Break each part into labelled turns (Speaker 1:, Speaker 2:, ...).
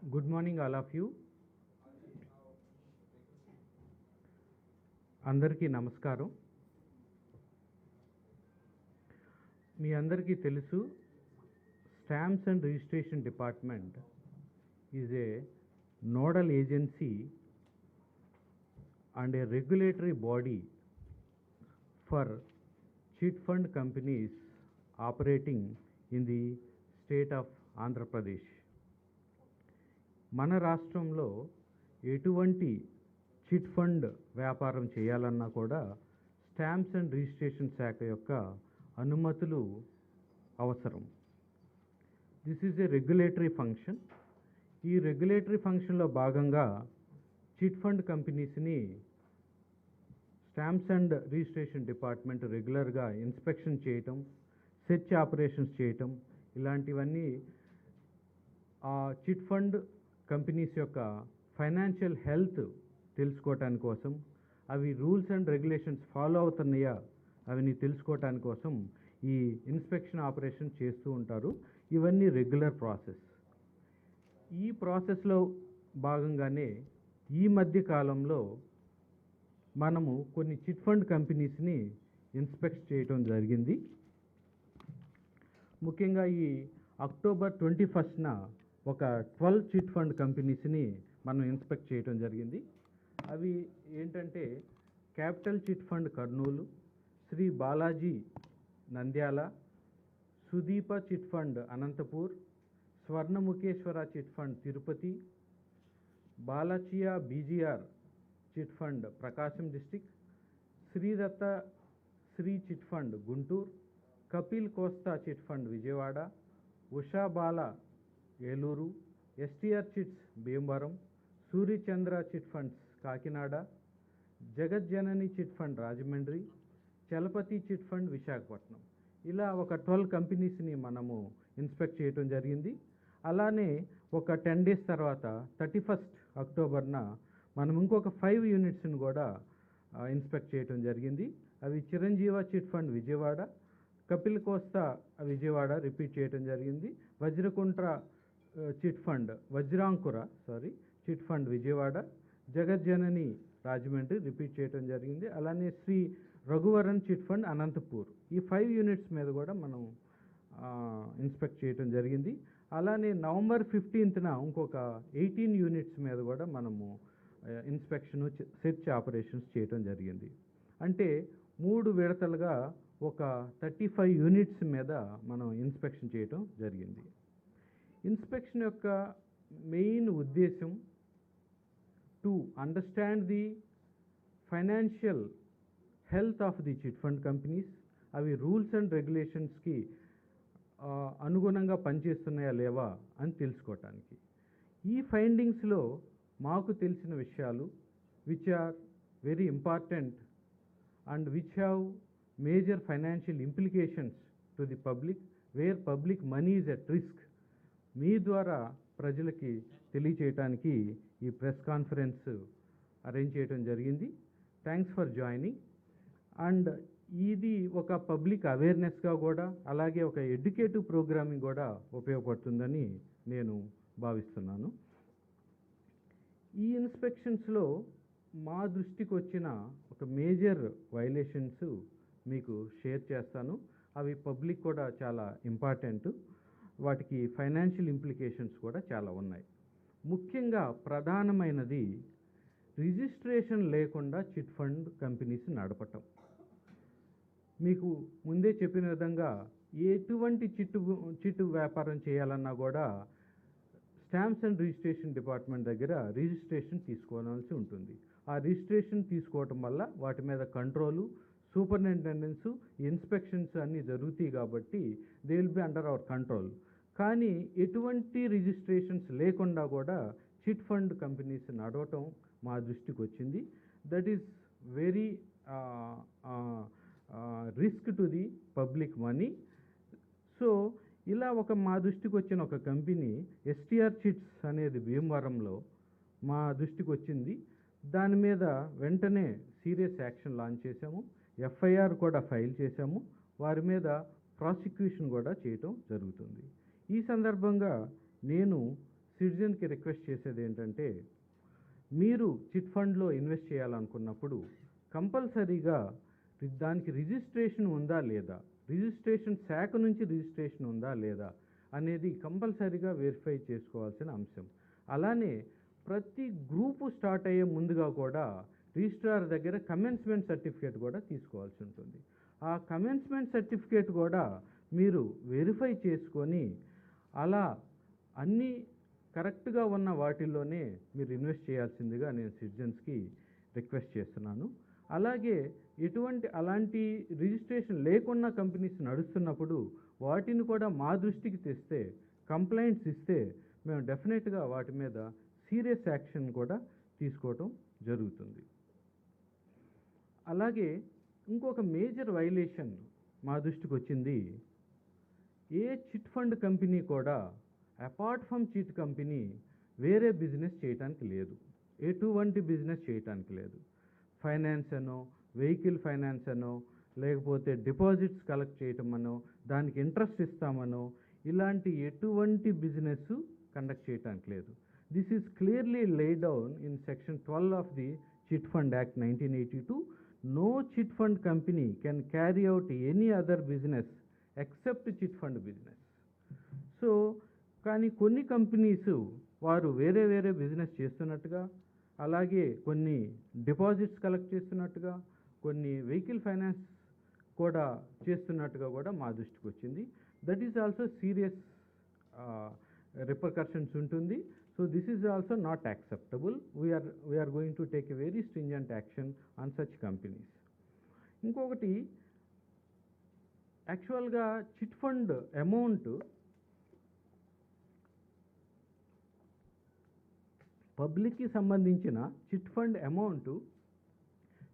Speaker 1: Good morning, all of you. అందరికీ నమస్కారం. మీ అందరికీ తెలుసు, stamps and registration department is a nodal agency and a regulatory body for chit fund companies operating in the state of Andhra Pradesh. మన రాష్ట్రంలో ఎటువంటి chit fund వ్యాపారం చేయాలన్నా కూడా స్టాంప్స్ అండ్ రిజిస్ట్రేషన్ శాఖ యొక్క అనుమతులు అవసరం. This is a regulatory function. ఈ రెగ్యులేటరీ ఫంక్షన్లో భాగంగా చిట్ ఫండ్ కంపెనీస్ని స్టాంప్స్ అండ్ రిజిస్ట్రేషన్ డిపార్ట్మెంట్ రెగ్యులర్గా ఇన్స్పెక్షన్ చేయటం, సెర్చ్ ఆపరేషన్స్ చేయటం, ఇలాంటివన్నీ ఆ చిట్ ఫండ్ కంపెనీస్ యొక్క ఫైనాన్షియల్ హెల్త్ తెలుసుకోవటానికి కోసం, అవి రూల్స్ అండ్ రెగ్యులేషన్స్ ఫాలో అవుతున్నాయా అవన్నీ తెలుసుకోవటానికి కోసం ఈ ఇన్స్పెక్షన్ ఆపరేషన్ చేస్తూ ఉంటారు. ఇవన్నీ రెగ్యులర్ ప్రాసెస్. ఈ ప్రాసెస్లో భాగంగానే ఈ మధ్య కాలంలో మనము కొన్ని చిట్ ఫండ్ కంపెనీస్ని ఇన్స్పెక్ట్ చేయటం జరిగింది. ముఖ్యంగా ఈ అక్టోబర్ 21న ఒక 12 చిట్ ఫండ్ కంపెనీస్ని మనం ఇన్స్పెక్ట్ చేయటం జరిగింది. అవి ఏంటంటే capital chit fund Kurnool, Shri Balaji Nandyal, Sudeepa chit fund Anantapur, Swarnamukheswara chit fund Tirupati, బాలాచియా BGR chit fund Prakasam district, Sridatta Shri chit fund Guntur, Kapil Kosta chit fund Vijayawada, Usha Bala Eluru, STR chits Bhimavaram, Suryachandra chit funds Kakinada, Jagajjanani chit fund Rajahmundry, Chalapathi chit fund Visakhapatnam. ఇలా ఒక 12 కంపెనీస్ని మనము ఇన్స్పెక్ట్ చేయటం జరిగింది. అలానే ఒక 10 days తర్వాత 31st అక్టోబర్న మనం ఇంకొక 5 యూనిట్స్ని కూడా ఇన్స్పెక్ట్ చేయటం జరిగింది. అవి Chiranjeeva chit fund Vijayawada, Kapil Kosta Vijayawada repeat చేయటం జరిగింది, Vajrakuntra chit fund chit fund Vijayawada, Jagajjanani Rajahmundry repeat చేయటం జరిగింది. అలానే శ్రీ రఘువరన్ చిట్ ఫండ్ అనంతపూర్. ఈ 5 యూనిట్స్ మీద కూడా మనం ఇన్స్పెక్ట్ చేయటం జరిగింది. అలానే నవంబర్ 15న ఇంకొక 18 యూనిట్స్ మీద కూడా మనము ఇన్స్పెక్షను సెర్చ్ ఆపరేషన్స్ చేయటం జరిగింది. అంటే 3 విడతలుగా ఒక 35 యూనిట్స్ మీద మనం ఇన్స్పెక్షన్ చేయటం జరిగింది. ఇన్స్పెక్షన్ యొక్క మెయిన్ ఉద్దేశం to understand the financial health of the chit fund companies, అవి రూల్స్ అండ్ రెగ్యులేషన్స్కి అనుగుణంగా పనిచేస్తున్నాయా లేవా అని తెలుసుకోవటానికి. ఈ ఫైండింగ్స్లో మాకు తెలిసిన విషయాలు which are very important and which have major financial implications to the public, where public money is at risk, మీ ద్వారా ప్రజలకి తెలియచేయటానికి ఈ ప్రెస్ కాన్ఫరెన్స్ అరేంజ్ చేయడం జరిగింది. Thanks for joining. అండ్ ఇది ఒక పబ్లిక్ అవేర్నెస్గా కూడా, అలాగే ఒక ఎడ్యుకేటివ్ ప్రోగ్రామింగ్ కూడా ఉపయోగపడుతుందని నేను భావిస్తున్నాను. ఈ ఇన్స్పెక్షన్స్లో మా దృష్టికి వచ్చిన ఒక మేజర్ వైలేషన్స్ మీకు షేర్ చేస్తాను. అవి పబ్లిక్ కూడా చాలా ఇంపార్టెంట్, వాటికి ఫైనాన్షియల్ ఇంప్లికేషన్స్ కూడా చాలా ఉన్నాయి. ముఖ్యంగా ప్రధానమైనది రిజిస్ట్రేషన్ లేకుండా చిట్ ఫండ్ కంపెనీస్ నడపటం. మీకు ముందే చెప్పిన విధంగా ఎటువంటి చిట్టు వ్యాపారం చేయాలన్నా కూడా స్టాంప్స్ అండ్ రిజిస్ట్రేషన్ డిపార్ట్మెంట్ దగ్గర రిజిస్ట్రేషన్ తీసుకోవాల్సి ఉంటుంది. ఆ రిజిస్ట్రేషన్ తీసుకోవటం వల్ల వాటి మీద కంట్రోలు, సూపరింటెండెన్స్, ఇన్స్పెక్షన్స్ అన్నీ జరుగుతాయి కాబట్టి they will be under our control. కానీ ఎటువంటి రిజిస్ట్రేషన్స్ లేకుండా కూడా చిట్ ఫండ్ కంపెనీస్ నడవటం మా దృష్టికి వచ్చింది. That is very risk to the public money. So ఇలా మా దృష్టికి వచ్చిన ఒక కంపెనీ ఎస్టీఆర్ చిట్స్ అనేది భీమవరంలో మా దృష్టికి వచ్చింది. దాని మీద వెంటనే సీరియస్ యాక్షన్ లాంచ్ చేశాము, ఎఫ్ఐఆర్ కూడా ఫైల్ చేశాము, వారి మీద ప్రాసిక్యూషన్ కూడా చేయటం జరుగుతుంది. ఈ సందర్భంగా నేను సిటిజన్కి రిక్వెస్ట్ చేసేది ఏంటంటే, మీరు చిట్ ఫండ్లో ఇన్వెస్ట్ చేయాలనుకున్నప్పుడు కంపల్సరీగా దానికి రిజిస్ట్రేషన్ ఉందా లేదా, రిజిస్ట్రేషన్ శాఖ నుంచి రిజిస్ట్రేషన్ ఉందా లేదా అనేది కంపల్సరీగా వెరిఫై చేసుకోవాల్సిన అంశం. అలానే ప్రతి గ్రూపు స్టార్ట్ అయ్యే ముందుగా కూడా రిజిస్ట్రార్ దగ్గర కమెన్స్మెంట్ సర్టిఫికేట్ కూడా తీసుకోవాల్సి ఉంటుంది. ఆ కమెన్స్మెంట్ సర్టిఫికేట్ కూడా మీరు వెరిఫై చేసుకొని అలా అన్నీ కరెక్ట్గా ఉన్న వాటిల్లోనే మీరు ఇన్వెస్ట్ చేయాల్సిందిగా నేను సిటిజన్స్కి రిక్వెస్ట్ చేస్తున్నాను. అలాగే అలాంటి రిజిస్ట్రేషన్ లేకున్న కంపెనీస్ నడుస్తున్నప్పుడు వాటిని కూడా మా దృష్టికి తెస్తే, కంప్లైంట్స్ ఇస్తే మేము డెఫినెట్గా వాటి మీద సీరియస్ యాక్షన్ కూడా తీసుకోవటం జరుగుతుంది. అలాగే ఇంకొక మేజర్ వైలేషన్ మా దృష్టికి వచ్చింది. ఏ చిట్ ఫండ్ కంపెనీ కూడా అపార్ట్ ఫ్రమ్ చిట్ కంపెనీ వేరే బిజినెస్ చేయటానికి లేదు, ఎటువంటి బిజినెస్ చేయటానికి లేదు. ఫైనాన్స్ అనో, వెహికల్ ఫైనాన్స్ అనో, లేకపోతే డిపాజిట్స్ కలెక్ట్ చేయటం అనో, దానికి ఇంట్రెస్ట్ ఇస్తామనో, ఇలాంటి ఎటువంటి బిజినెస్ కండక్ట్ చేయటానికి లేదు. This is clearly laid down in section 12 of the chit fund act 1982. No chit fund company can carry out any other business except chit fund business. So కానీ కొన్ని companies వారు వేరే వేరే business చేస్తున్నట్టుగా, అలాగే కొన్ని డిపాజిట్స్ కలెక్ట్ చేస్తున్నట్టుగా, కొన్ని వెహికల్ ఫైనాన్స్ కూడా చేస్తున్నట్టుగా కూడా మా దృష్టికి వచ్చింది. That is also serious repercussions ఉంటుంది. So this is also not acceptable. We're going to take a very stringent action on such companies. ఇంకొకటి, యాక్చువల్గా చిట్ ఫండ్ అమౌంట్ పబ్లిక్కి సంబంధించిన chit fund amount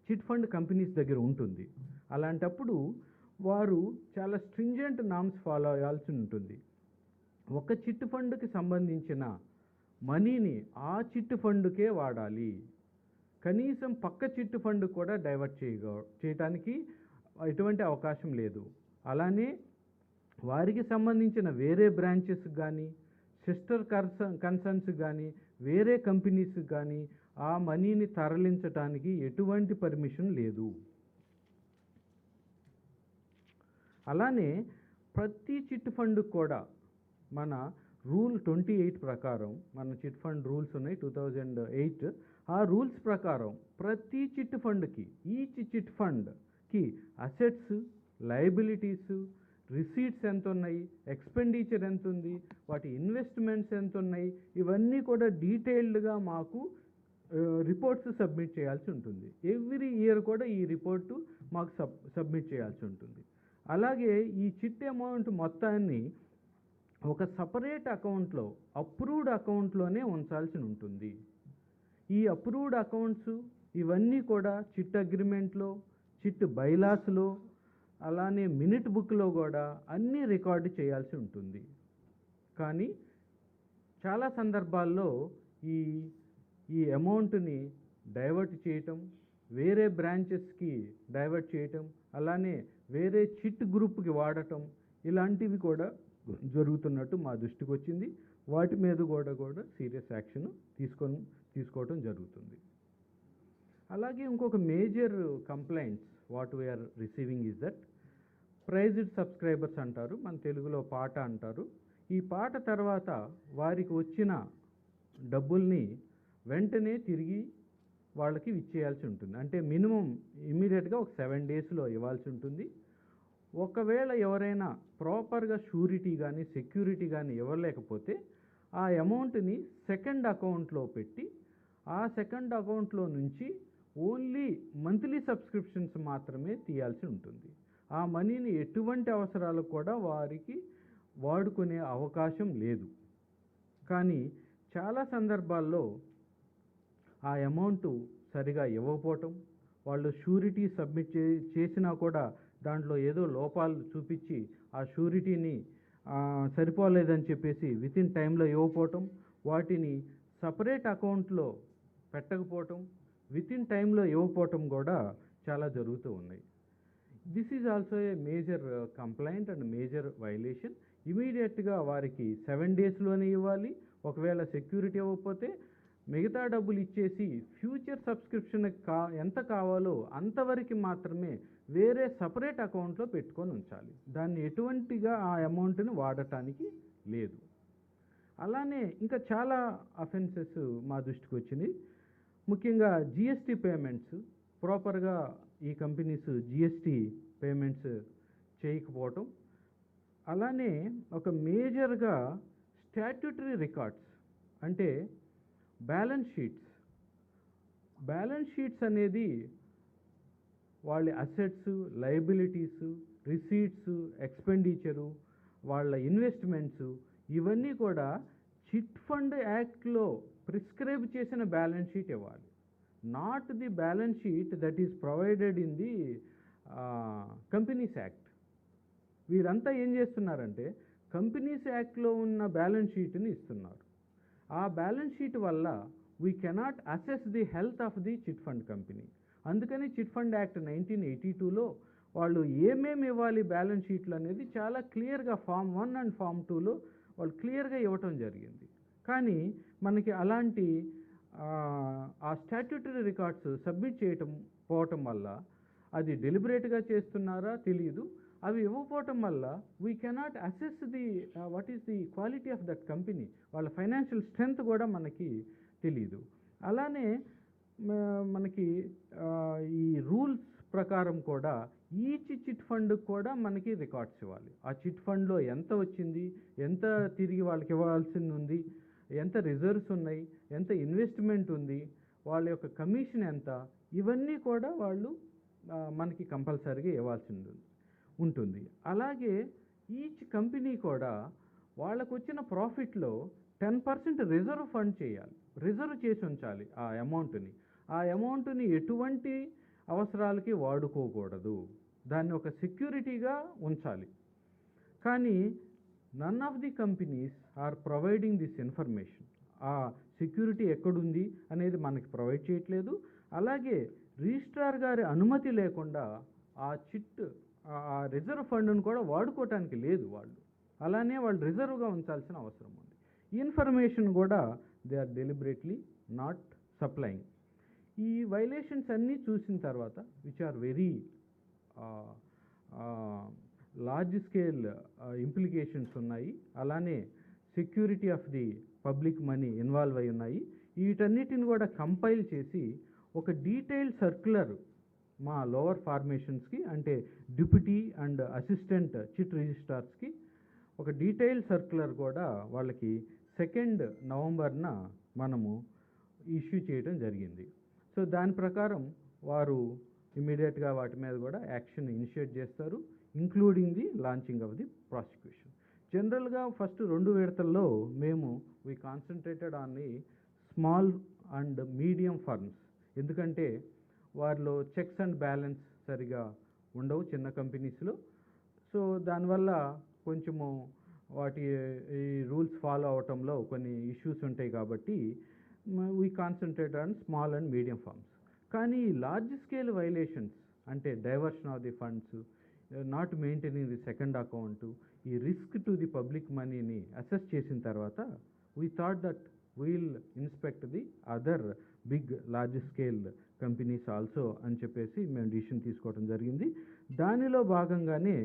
Speaker 1: chit fund companies దగ్గర ఉంటుంది. అలాంటప్పుడు వారు చాలా స్ట్రింజెంట్ నామ్స్ ఫాలో అవ్వాల్సి ఉంటుంది. ఒక చిట్ ఫండ్కి సంబంధించిన మనీని ఆ చిట్ ఫండ్కే వాడాలి, కనీసం పక్క చిట్ ఫండ్ కూడా డైవర్ట్ చేయడానికి ఎటువంటి అవకాశం లేదు. అలానే వారికి సంబంధించిన వేరే బ్రాంచెస్ కానీ, సిస్టర్ కన్సర్న్స్ కానీ, వేరే కంపెనీస్ కానీ ఆ మనీని తరలించడానికి ఎటువంటి పర్మిషన్ లేదు. అలానే ప్రతి చిట్ ఫండ్ కూడా మన రూల్ 28 ప్రకారం, మన చిట్ ఫండ్ రూల్స్ ఉన్నాయి 2008, ఆ రూల్స్ ప్రకారం ప్రతి చిట్ ఫండ్కి, ఈచ్ చిట్ ఫండ్కి అసెట్స్, లయబిలిటీస్, రిసీట్స్ ఎంత ఉన్నాయి, ఎక్స్పెండిచర్ ఎంత ఉంది, వాటి ఇన్వెస్ట్మెంట్స్ ఎంత ఉన్నాయి, ఇవన్నీ కూడా డీటెయిల్డ్గా మాకు రిపోర్ట్స్ సబ్మిట్ చేయాల్సి ఉంటుంది. ఎవ్రీ ఇయర్ కూడా ఈ రిపోర్టు మాకు సబ్మిట్ చేయాల్సి ఉంటుంది. అలాగే ఈ చిట్ అమౌంట్ మొత్తాన్ని ఒక సపరేట్ అకౌంట్లో, అప్రూవ్డ్ అకౌంట్లోనే ఉంచాల్సి ఉంటుంది. ఈ అప్రూవ్డ్ అకౌంట్స్ ఇవన్నీ కూడా చిట్ అగ్రిమెంట్లో, చిట్ బైలాస్లో, అలానే మినిట్ బుక్లో కూడా అన్నీ రికార్డు చేయాల్సి ఉంటుంది. కానీ చాలా సందర్భాల్లో ఈ అమౌంట్ని డైవర్ట్ చేయటం, వేరే బ్రాంచెస్కి డైవర్ట్ చేయటం, అలానే వేరే చిట్ గ్రూప్కి వాడటం, ఇలాంటివి కూడా జరుగుతున్నట్టు మా దృష్టికి వచ్చింది. వాటి మీద కూడా సీరియస్ యాక్షన్ తీసుకోవటం జరుగుతుంది. అలాగే ఇంకొక major complaints what we are receiving is that prized subscribers అంటారు, మన తెలుగులో పాట అంటారు. ఈ పాట తర్వాత వారికి వచ్చిన డబ్బుల్ని వెంటనే తిరిగి వాళ్ళకి ఇచ్చేయాల్సి ఉంటుంది. అంటే మినిమం ఇమ్మీడియట్గా ఒక 7 డేస్లో ఇవ్వాల్సి ఉంటుంది. ఒకవేళ ఎవరైనా ప్రాపర్గా షూరిటీ కానీ, సెక్యూరిటీ కానీ ఇవ్వలేకపోతే ఆ అమౌంట్ని సెకండ్ అకౌంట్లో పెట్టి, ఆ సెకండ్ అకౌంట్లో నుంచి ఓన్లీ మంత్లీ సబ్స్క్రిప్షన్స్ మాత్రమే తీయాల్సి ఉంటుంది. ఆ మనీని ఎటువంటి అవసరాలకు కూడా వారికి వాడుకునే అవకాశం లేదు. కానీ చాలా సందర్భాల్లో ఆ అమౌంట్ సరిగా ఇవ్వకపోవటం, వాళ్ళు షూరిటీ సబ్మిట్ చేసినా కూడా దాంట్లో ఏదో లోపాలు చూపించి ఆ షూరిటీని సరిపోలేదని చెప్పేసి వితిన్ టైంలో ఇవ్వకపోవటం, వాటిని సపరేట్ అకౌంట్లో పెట్టకపోవటం, వితిన్ టైంలో ఇవ్వకపోవటం కూడా చాలా జరుగుతూ ఉన్నాయి. This is also a major complaint and major violation. ఇమీడియట్గా వారికి 7 డేస్లోనే ఇవ్వాలి. ఒకవేళ సెక్యూరిటీ ఇవ్వకపోతే మిగతా డబ్బులు ఇచ్చేసి ఫ్యూచర్ సబ్స్క్రిప్షన్ ఎంత కావాలో అంతవరకు మాత్రమే వేరే సపరేట్ అకౌంట్లో పెట్టుకొని ఉంచాలి. దాన్ని ఎటువంటిగా ఆ అమౌంట్ని వాడటానికి లేదు. అలానే ఇంకా చాలా అఫెన్సెస్ మా దృష్టికి వచ్చినాయి. ముఖ్యంగా జిఎస్టీ పేమెంట్స్ ప్రాపర్గా ఈ కంపెనీస్ జిఎస్టీ పేమెంట్స్ చేయకపోవటం. అలానే ఒక మేజర్గా స్టాట్యూటరీ రికార్డ్స్ అంటే బ్యాలెన్స్ షీట్స్ అనేది వాళ్ళ అసెట్స్, లయబిలిటీస్, రిసీట్స్, ఎక్స్పెండిచరు, వాళ్ళ ఇన్వెస్ట్మెంట్స్ ఇవన్నీ కూడా చిట్ ఫండ్ యాక్ట్లో ప్రిస్క్రైబ్ చేసిన బ్యాలెన్స్ షీట్ ఇవ్వాలి. Not the balance sheet that is provided in the companies act. వీరంతా ఏం చేస్తున్నారంటే కంపెనీస్ యాక్ట్లో ఉన్న బ్యాలెన్స్ షీట్ని ఇస్తున్నారు. ఆ బ్యాలెన్స్ షీట్ వల్ల we cannot assess the health of the chit fund company. అందుకని చిట్ ఫండ్ యాక్ట్ 1982లో వాళ్ళు ఏమేమి ఇవ్వాలి బ్యాలెన్స్ షీట్లు అనేది చాలా క్లియర్గా ఫామ్ 1 అండ్ ఫామ్ 2లో వాళ్ళు క్లియర్గా ఇవ్వటం జరిగింది. కానీ మనకి అలాంటి ఆ స్టాట్యూటరీ రికార్డ్స్ సబ్మిట్ పోవటం వల్ల అది డెలిబరేట్గా చేస్తున్నారా తెలియదు. అవి ఇవ్వకపోవటం వల్ల we cannot assess the what is the quality of that company. వాళ్ళ ఫైనాన్షియల్ స్ట్రెంగ్త్ కూడా మనకి తెలియదు. అలానే మనకి ఈ రూల్స్ ప్రకారం కూడా ఈచ్ చిట్ ఫండ్ కూడా మనకి రికార్డ్స్ ఇవ్వాలి. ఆ చిట్ ఫండ్లో ఎంత వచ్చింది, ఎంత తిరిగి వాళ్ళకి ఇవ్వాల్సింది ఉంది, ఎంత రిజర్వ్స్ ఉన్నాయి, ఎంత ఇన్వెస్ట్మెంట్ ఉంది, వాళ్ళ యొక్క కమిషన్ ఎంత, ఇవన్నీ కూడా వాళ్ళు మనకి కంపల్సరీగా ఇవ్వాల్సింది ఉంటుంది. అలాగే ఈచ్ కంపెనీ కూడా వాళ్ళకు వచ్చిన ప్రాఫిట్లో 10% రిజర్వ్ ఫండ్ చేయాలి, రిజర్వ్ చేసి ఉంచాలి ఆ అమౌంట్ని ఎటువంటి అవసరాలకి వాడుకోకూడదు. దాన్ని ఒక సెక్యూరిటీగా ఉంచాలి. కానీ none of the companies are providing this information. ఆ సెక్యూరిటీ ఎక్కడుంది అనేది మనకి ప్రొవైడ్ చేయట్లేదు. అలాగే రిజిస్ట్రార్ గారి అనుమతి లేకుండా ఆ రిజర్వ్ ఫండ్ను కూడా వాడుకోవటానికి లేదు వాళ్ళు. అలానే వాళ్ళు రిజర్వ్గా ఉంచాల్సిన అవసరం ఉంది. ఇన్ఫర్మేషన్ కూడా they are deliberately not supplying. ఈ వైలేషన్స్ అన్నీ చూసిన తర్వాత which are very large scale implications ఉన్నాయి. అలానే security of the public money involve అయి ఉన్నాయి. వీటన్నిటిని కూడా కంపైల్ చేసి ఒక డీటెయిల్డ్ సర్క్యులర్ మా లోవర్ ఫార్మేషన్స్కి అంటే డిప్యూటీ అండ్ అసిస్టెంట్ చిట్ రిజిస్ట్రార్స్కి ఒక డీటెయిల్డ్ సర్క్యులర్ కూడా వాళ్ళకి 2 నవంబర్న మనము ఇష్యూ చేయడం జరిగింది. సో దాని ప్రకారం వారు ఇమీడియట్గా వాటి మీద కూడా యాక్షన్ ఇనిషియేట్ చేస్తారు, including the launching of the prosecution. జనరల్గా ఫస్ట్ 2 విడతల్లో we concentrated on the small and medium firms. ఎందుకంటే వారిలో చెక్స్ అండ్ బ్యాలెన్స్ సరిగా ఉండవు చిన్న కంపెనీస్లో. సో దానివల్ల కొంచెము వాటి ఈ రూల్స్ ఫాలో అవటంలో కొన్ని ఇష్యూస్ ఉంటాయి కాబట్టి we concentrate on small and medium firms. కానీ లార్జ్ స్కేల్ వైలేషన్స్ అంటే diversion of the funds, not maintaining the second account, ఈ రిస్క్ టు ది పబ్లిక్ మనీని అసెస్ చేసిన తర్వాత we thought that we'll inspect the other big large scale companies also అని చెప్పేసి మేము decision తీసుకోవడం జరిగింది. దానిలో భాగంగానే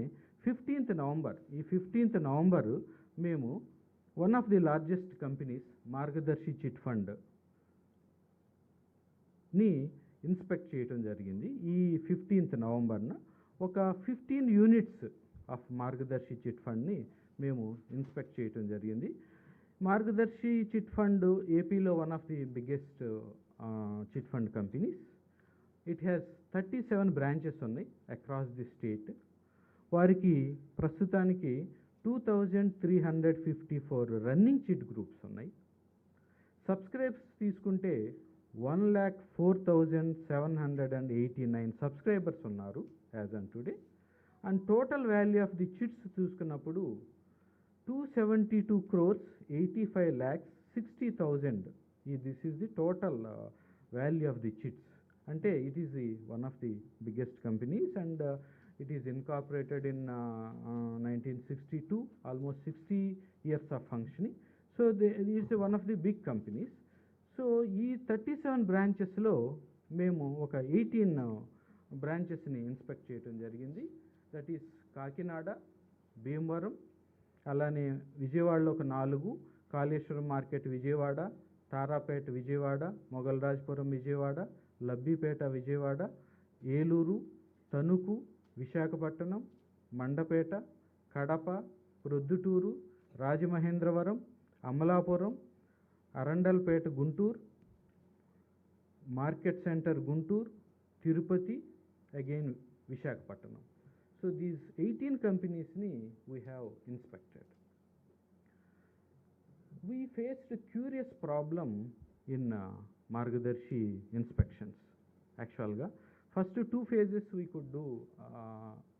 Speaker 1: 15th నవంబర్, ఈ 15th నవంబర్ మేము one of the largest companies Margadarsi chit fund ని ఇన్స్పెక్ట్ చేయడం జరిగింది. ఈ 15th నవంబర్న ఒక 15 యూనిట్స్ ఆఫ్ మార్గదర్శి చిట్ ఫండ్ని మేము ఇన్స్పెక్ట్ చేయడం జరిగింది. మార్గదర్శి చిట్ ఫండ్ ఏపీలో one of the biggest chit fund companies. It has 37 branches ఉన్నాయి అక్రాస్ ది స్టేట్. వారికి ప్రస్తుతానికి 2354 రన్నింగ్ చిట్ గ్రూప్స్ ఉన్నాయి. సబ్స్క్రైబ్స్ తీసుకుంటే 1,04,789 సబ్స్క్రైబర్స్ ఉన్నారు as on today. And total value of the chits చూసుకున్నప్పుడు 272,85,60,000. This is the total value of the chits. అంటే it is the one of the biggest companies and It is incorporated in 1962, almost 60 years of functioning. So it is one of the big companies. So ఈ 37 బ్రాంచెస్లో మేము ఒక 18 బ్రాంచెస్ని inspect చేయడం జరిగింది. That is Kakinada, Bhimavaram, అలానే విజయవాడలో ఒక 4, Kaleshwaram market Vijayawada, Tarapeta Vijayawada, Mogalrajpuram Vijayawada, Labbipeta Vijayawada, Eluru, Tanuku, Visakhapatnam, Mandapeta, Kadapa, Proddatur, Rajamahendravaram, Amalapuram, Arundelpet Guntur, market centre Guntur, Tirupati, again Visakhapatnam. So these 18 కంపెనీస్ని we have inspected. We faced a curious problem in Margadarshi inspections. Actually, first 2 phases we could do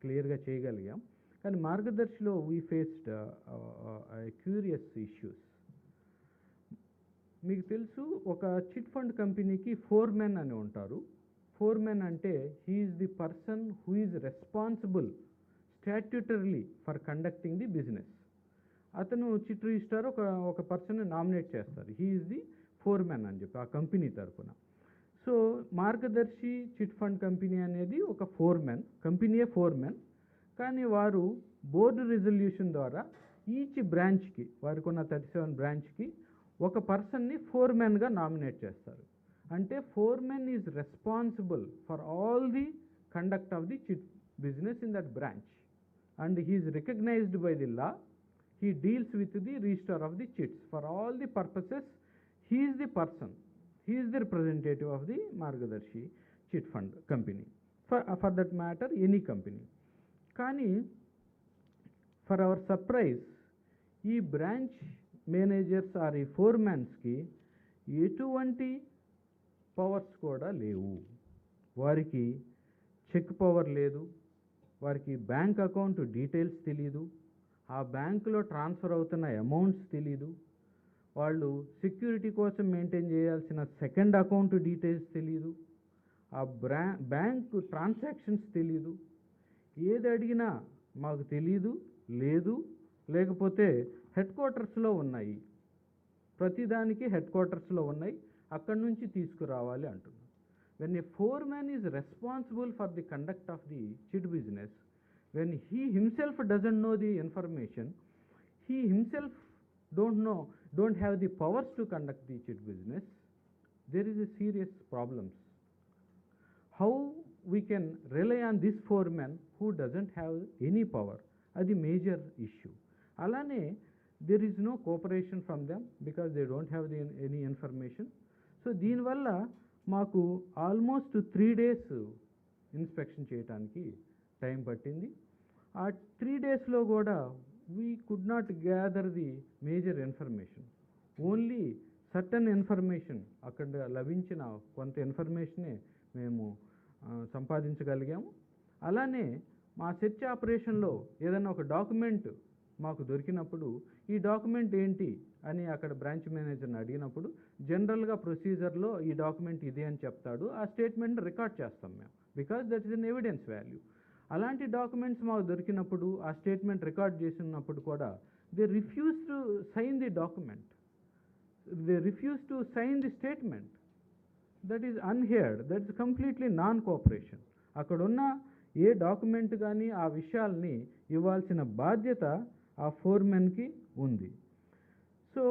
Speaker 1: clear ga cheyagaliyam, కానీ మార్గదర్శిలో we faced curious issues. మీకు తెలుసు, ఒక chit fund కంపెనీకి foremen అని ఉంటారు. Foreman అంటే he is the person who is responsible statutorily for conducting the business. అతను chit registrar ఒక పర్సన్ నామినేట్ చేస్తారు, హీ ఈజ్ ది ఫోర్మెన్ అని చెప్పి ఆ కంపెనీ తరఫున. సో మార్గదర్శి చిట్ ఫండ్ కంపెనీ అనేది ఒక ఫోర్మెన్, కంపెనీయే ఫోర్మెన్, కానీ వారు బోర్డు రిజల్యూషన్ ద్వారా ఈచ్ బ్రాంచ్కి, వారికి ఉన్న 37 బ్రాంచ్కి ఒక పర్సన్ని ఫోర్మెన్గా నామినేట్ చేస్తారు. అంటే foreman is responsible for all the conduct of the chit business in that branch and he is recognized by the law. He deals with the registrar of the chits. For all the purposes, he is the person. He is the representative of the Margadarshi chit fund company. For that matter, any company. Kani, for our surprise, ee branch managers or ee foremans ki etuvanti powers kuda levu. Variki check power ledu, variki bank account details తెలియదు, ఆ బ్యాంకులో transfer అవుతున్న amounts తెలీదు, వాళ్ళు security కోసం maintain చేయాల్సిన second account details తెలీదు, ఆ బ్యాంకు ట్రాన్సాక్షన్స్ తెలీదు. ఏది అడిగినా మాకు తెలీదు, లేదు, లేకపోతే హెడ్ క్వార్టర్స్లో ఉన్నాయి, ప్రతిదానికి హెడ్ క్వార్టర్స్లో ఉన్నాయి, అక్కడి నుంచి తీసుకురావాలి అంటున్నారు. When a foremen is responsible for the conduct of the chit business, when he himself doesn't know the information, he himself don't have the powers to conduct the chit business, there is a serious problems. How we can rely on this foreman who doesn't have any power? Adi major issue. Alane there is no cooperation from them because they don't have any information. So దీని వల్ల మాకు almost 3 days inspection చేయడానికి time పట్టింది. ఆ 3 daysలో కూడా we could not gather the major information. Only certain information, అక్కడ లభించిన కొంత ఇన్ఫర్మేషనే మేము సంపాదించగలిగాము. అలానే మా సెర్చ్ ఆపరేషన్లో ఏదైనా ఒక డాక్యుమెంట్ మాకు దొరికినప్పుడు ఈ డాక్యుమెంట్ ఏంటి అని అక్కడ బ్రాంచ్ మేనేజర్ని అడిగినప్పుడు జనరల్గా ప్రొసీజర్లో ఈ డాక్యుమెంట్ ఇదే అని చెప్తాడు. ఆ స్టేట్మెంట్ రికార్డ్ చేస్తాం మేము, because that is an evidence value. అలాంటి డాక్యుమెంట్స్ మాకు దొరికినప్పుడు ఆ స్టేట్మెంట్ రికార్డ్ చేసినప్పుడు కూడా they refuse to sign the document, they refuse to sign the statement. That is unheard, that is completely non cooperation. అక్కడున్న ఏ డాక్యుమెంట్ కానీ ఆ విషయాల్ని ఇవ్వాల్సిన బాధ్యత ఆ ఫోర్మెన్కి ఉంది. సో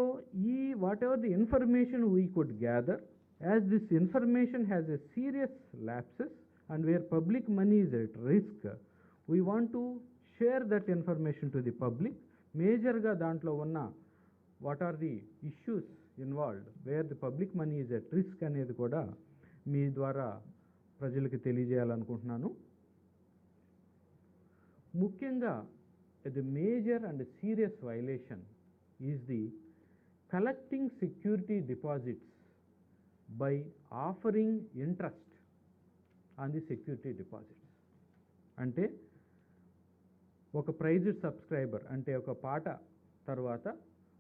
Speaker 1: ఈ what ever the information we could gather, as this information has a serious lapses and where public money is at risk, we want to share that information to the public. Major ga dantlo unna what are the issues involved where the public money is at risk anedi kuda మీ ద్వారా ప్రజలకు తెలియజేయాలనుకుంటున్నాను. ముఖ్యంగా the major and serious violation is the collecting security deposits by offering interest on the security deposits. అంటే ఒక praised subscriber, అంటే ఒక పాట తర్వాత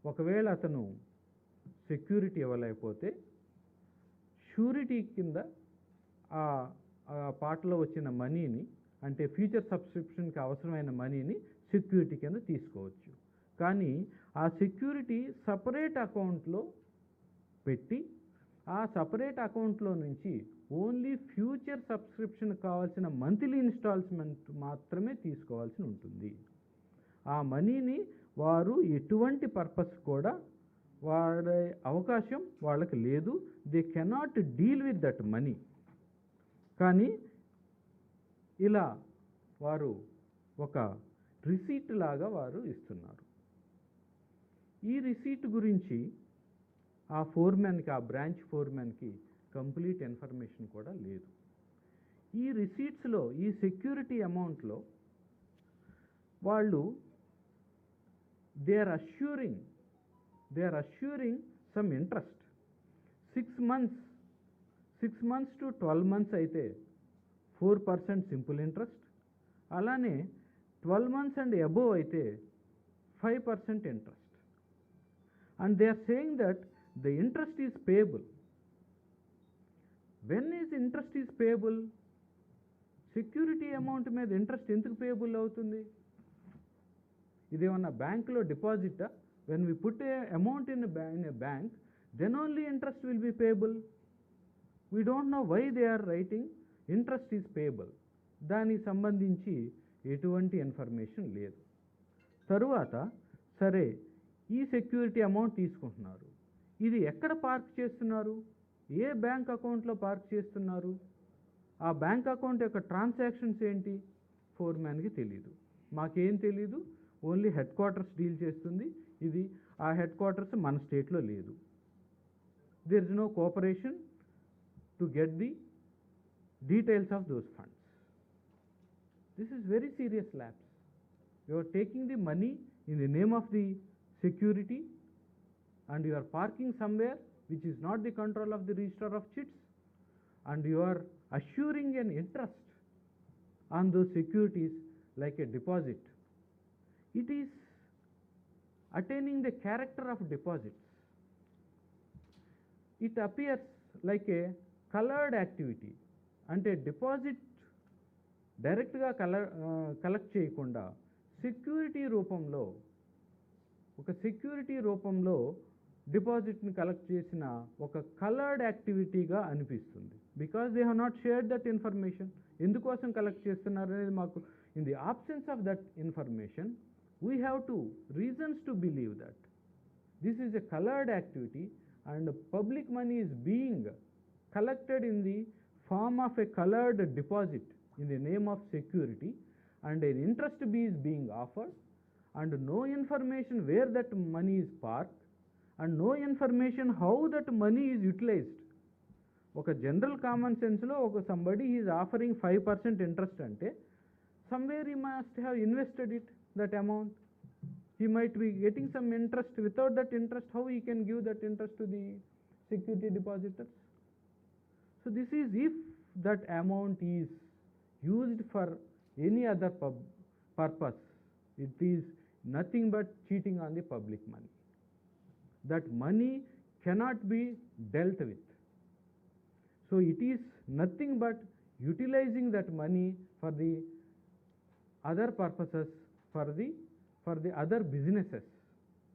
Speaker 1: ఒకవేళ అతను సెక్యూరిటీ ఇవ్వలేకపోతే షూరిటీ కింద ఆ పాటలో వచ్చిన మనీని అంటే ఫ్యూచర్ సబ్స్క్రిప్షన్కి అవసరమైన మనీని సెక్యూరిటీ కింద తీసుకోవచ్చు. కానీ ఆ సెక్యూరిటీ సపరేట్ అకౌంట్లో పెట్టి ఆ సపరేట్ అకౌంట్లో నుంచి ఓన్లీ ఫ్యూచర్ సబ్స్క్రిప్షన్ కావాల్సిన మంత్లీ ఇన్స్టాల్మెంట్ మాత్రమే తీసుకోవాల్సి ఉంటుంది. ఆ మనీని వారు ఎటువంటి పర్పస్ కూడా వాడే అవకాశం వాళ్ళకి లేదు. They cannot deal with that money. కానీ ఇలా వారు ఒక రిసీట్ లాగా వారు ఇస్తున్నారు. ఈ రిసీట్ గురించి ఆ ఫోర్మెన్కి, ఆ బ్రాంచ్ ఫోర్మెన్కి కంప్లీట్ ఇన్ఫర్మేషన్ కూడా లేదు. ఈ రిసీట్స్లో, ఈ సెక్యూరిటీ అమౌంట్లో వాళ్ళు they are assuring some interest. 6 months to 12 months అయితే 4% సింపుల్ ఇంట్రెస్ట్, అలానే 12 months అండ్ అబోవ్ అయితే 5% interest. And they are saying that the interest is payable. When is interest is payable? Security amount మీద interest ఎందుకు payable అవుతుంది? ఇదేమన్నా బ్యాంకులో డిపాజిటా? When we put a amount in a bank, then only interest will be payable. We don't know why they are writing interest is payable. దానికి సంబంధించి ఎటువంటి information లేదు. తరువాత సరే, ఈ సెక్యూరిటీ అమౌంట్ తీసుకుంటున్నారు. ఇది ఎక్కడ పార్క్ చేస్తున్నారు? ఏ బ్యాంక్ అకౌంట్లో పార్క్ చేస్తున్నారు? ఆ బ్యాంక్ అకౌంట్ యొక్క ట్రాన్సాక్షన్స్ ఏంటి? ఫోర్మ్యాన్కి తెలీదు, మాకేం తెలీదు. ఓన్లీ హెడ్ క్వార్టర్స్ డీల్ చేస్తుంది. ఇది ఆ హెడ్ క్వార్టర్స్ మన స్టేట్లో లేదు. There is no cooperation to get the details of those funds. This is very serious lapse. You are taking the money in the name of the security and you are parking somewhere which is not the control of the registrar of chits, and you are assuring an interest on those securities like a deposit. It is attaining the character of deposits. It appears like a colored activity. అంటే deposit డైరెక్ట్గా collect చేయకుండా security రూపంలో డిపాజిట్ని collect చేసిన ఒక coloured యాక్టివిటీగా అనిపిస్తుంది. Because they have not shared that information. ఎందుకోసం collect చేస్తున్నారు అనేది మాకు, in the absence of that information we have to reasons to believe that this is a coloured activity and public money is being collected in the form of a colored deposit in the name of security, and an interest is being offered, and no information where that money is parked, and no information how that money is utilized. ఒక general common సెన్స్లో ఒక somebody is offering 5% interest అంటే somewhere he must have invested that amount. He might be getting some interest. Without that interest, how he can give that interest to the security depositors? So this is if that amount is used for any other purpose, it is nothing but cheating on the public money. That money cannot be dealt with. So it is nothing but utilizing that money for the other purposes, for the other businesses.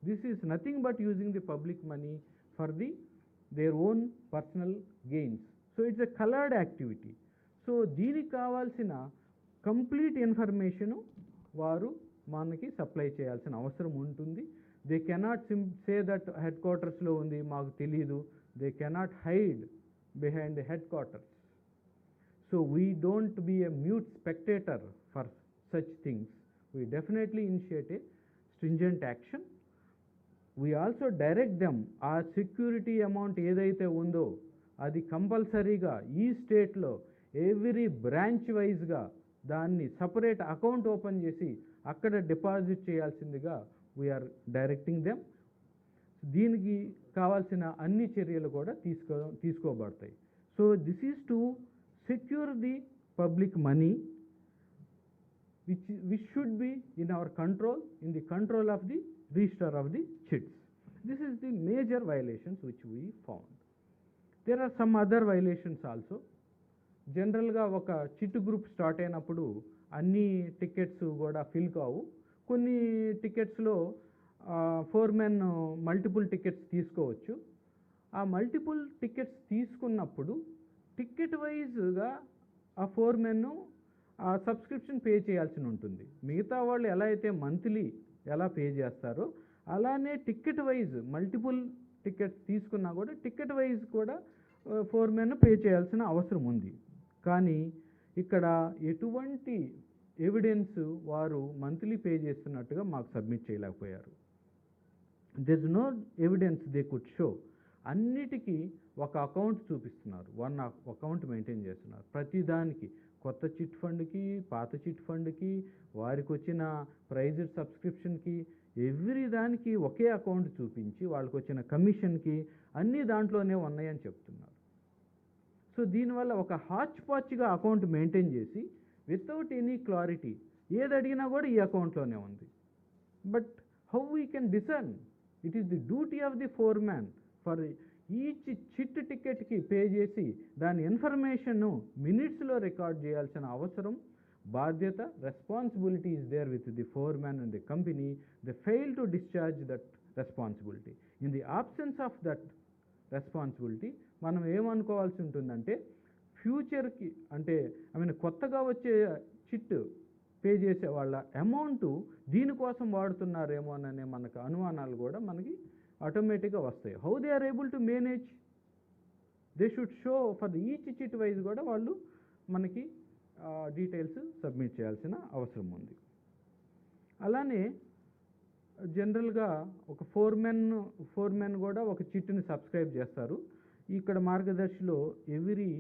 Speaker 1: This is nothing but using the public money for their own personal gains. So it's a colored activity. So దీనికి కావాల్సిన complete information వారు మనకి supply చేయాల్సిన అవసరం ఉంటుంది. They cannot say that head క్వార్టర్స్లో ఉంది మాకు తెలీదు. They cannot hide behind the headquarters. So we don't be a mute spectator for such things. We definitely initiate a stringent action. We also direct them, ఆ security amount ఏదైతే ఉందో అది కంపల్సరీగా ఈ స్టేట్లో ఎవ్రీ బ్రాంచ్ వైజ్గా దాన్ని separate account open చేసి అక్కడ డిపాజిట్ చేయాల్సిందిగా వీఆర్ డైరెక్టింగ్ దెమ్. దీనికి కావాల్సిన అన్ని చర్యలు కూడా తీసుకోబడతాయి. So this is to secure the public money which should be in our control, in the control of the registrar of the chits. This is the major violations which we found. There are some other violations also. జనరల్గా ఒక chit group start అయినప్పుడు అన్ని tickets కూడా fill కావు. కొన్ని టికెట్స్లో foremen multiple tickets తీసుకోవచ్చు. ఆ multiple tickets తీసుకున్నప్పుడు టికెట్ వైజ్గా ఆ ఫోర్మెన్ ఆ సబ్స్క్రిప్షన్ పే చేయాల్సి ఉంటుంది. మిగతా వాళ్ళు ఎలా అయితే మంత్లీ ఎలా పే చేస్తారో అలానే టికెట్ వైజ్ మల్టిపుల్ టికెట్స్ తీసుకున్నా కూడా టికెట్ వైజ్ కూడా ఫోర్మెన్ పే చేయాల్సిన అవసరం ఉంది. కానీ ఇక్కడ ఎటువంటి ఎవిడెన్స్ వారు మంత్లీ పే చేస్తున్నట్టుగా మాకు సబ్మిట్ చేయలేకపోయారు. There is no evidence they could show. అన్నిటికీ ఒక అకౌంట్ చూపిస్తున్నారు, వన్ అకౌంట్ మెయింటైన్ చేస్తున్నారు ప్రతిదానికి. కొత్త చిట్ ఫండ్కి, పాత చిట్ ఫండ్కి, వారికి వచ్చిన ప్రైజ్డ్ సబ్స్క్రిప్షన్కి, ఎవ్రీ దానికి ఒకే అకౌంట్ చూపించి వాళ్ళకి వచ్చిన కమిషన్కి అన్నీ దాంట్లోనే ఉన్నాయని చెప్తున్నారు. సో దీనివల్ల ఒక హాచ్ పాచ్గా అకౌంట్ మెయింటైన్ చేసి వితౌట్ ఎనీ క్లారిటీ ఏది అడిగినా కూడా ఈ అకౌంట్లోనే ఉంది. But how we can discern? It is the duty of the foreman for each chit టికెట్కి పే చేసి దాని ఇన్ఫర్మేషన్ను మినిట్స్లో రికార్డ్ చేయాల్సిన అవసరం, బాధ్యత, responsibility is there with the foreman and the company. They fail to discharge that responsibility. In the absence of that responsibility మనం ఏమనుకోవాల్సి ఉంటుందంటే ఫ్యూచర్కి అంటే కొత్తగా వచ్చే చిట్ పే చేసే వాళ్ళ అమౌంట్ దీనికోసం వాడుతున్నారేమోననే మనకు అనుమానాలు కూడా మనకి ఆటోమేటిక్గా వస్తాయి. How they are able to manage? They should show for each chit wise కూడా వాళ్ళు మనకి డీటెయిల్స్ సబ్మిట్ చేయాల్సిన అవసరం ఉంది. అలానే జనరల్గా ఒక ఫోర్మెన్ కూడా ఒక చిట్ని సబ్స్క్రైబ్ చేస్తారు. ఇక్కడ మార్గదర్శిలో ఎవ్రీ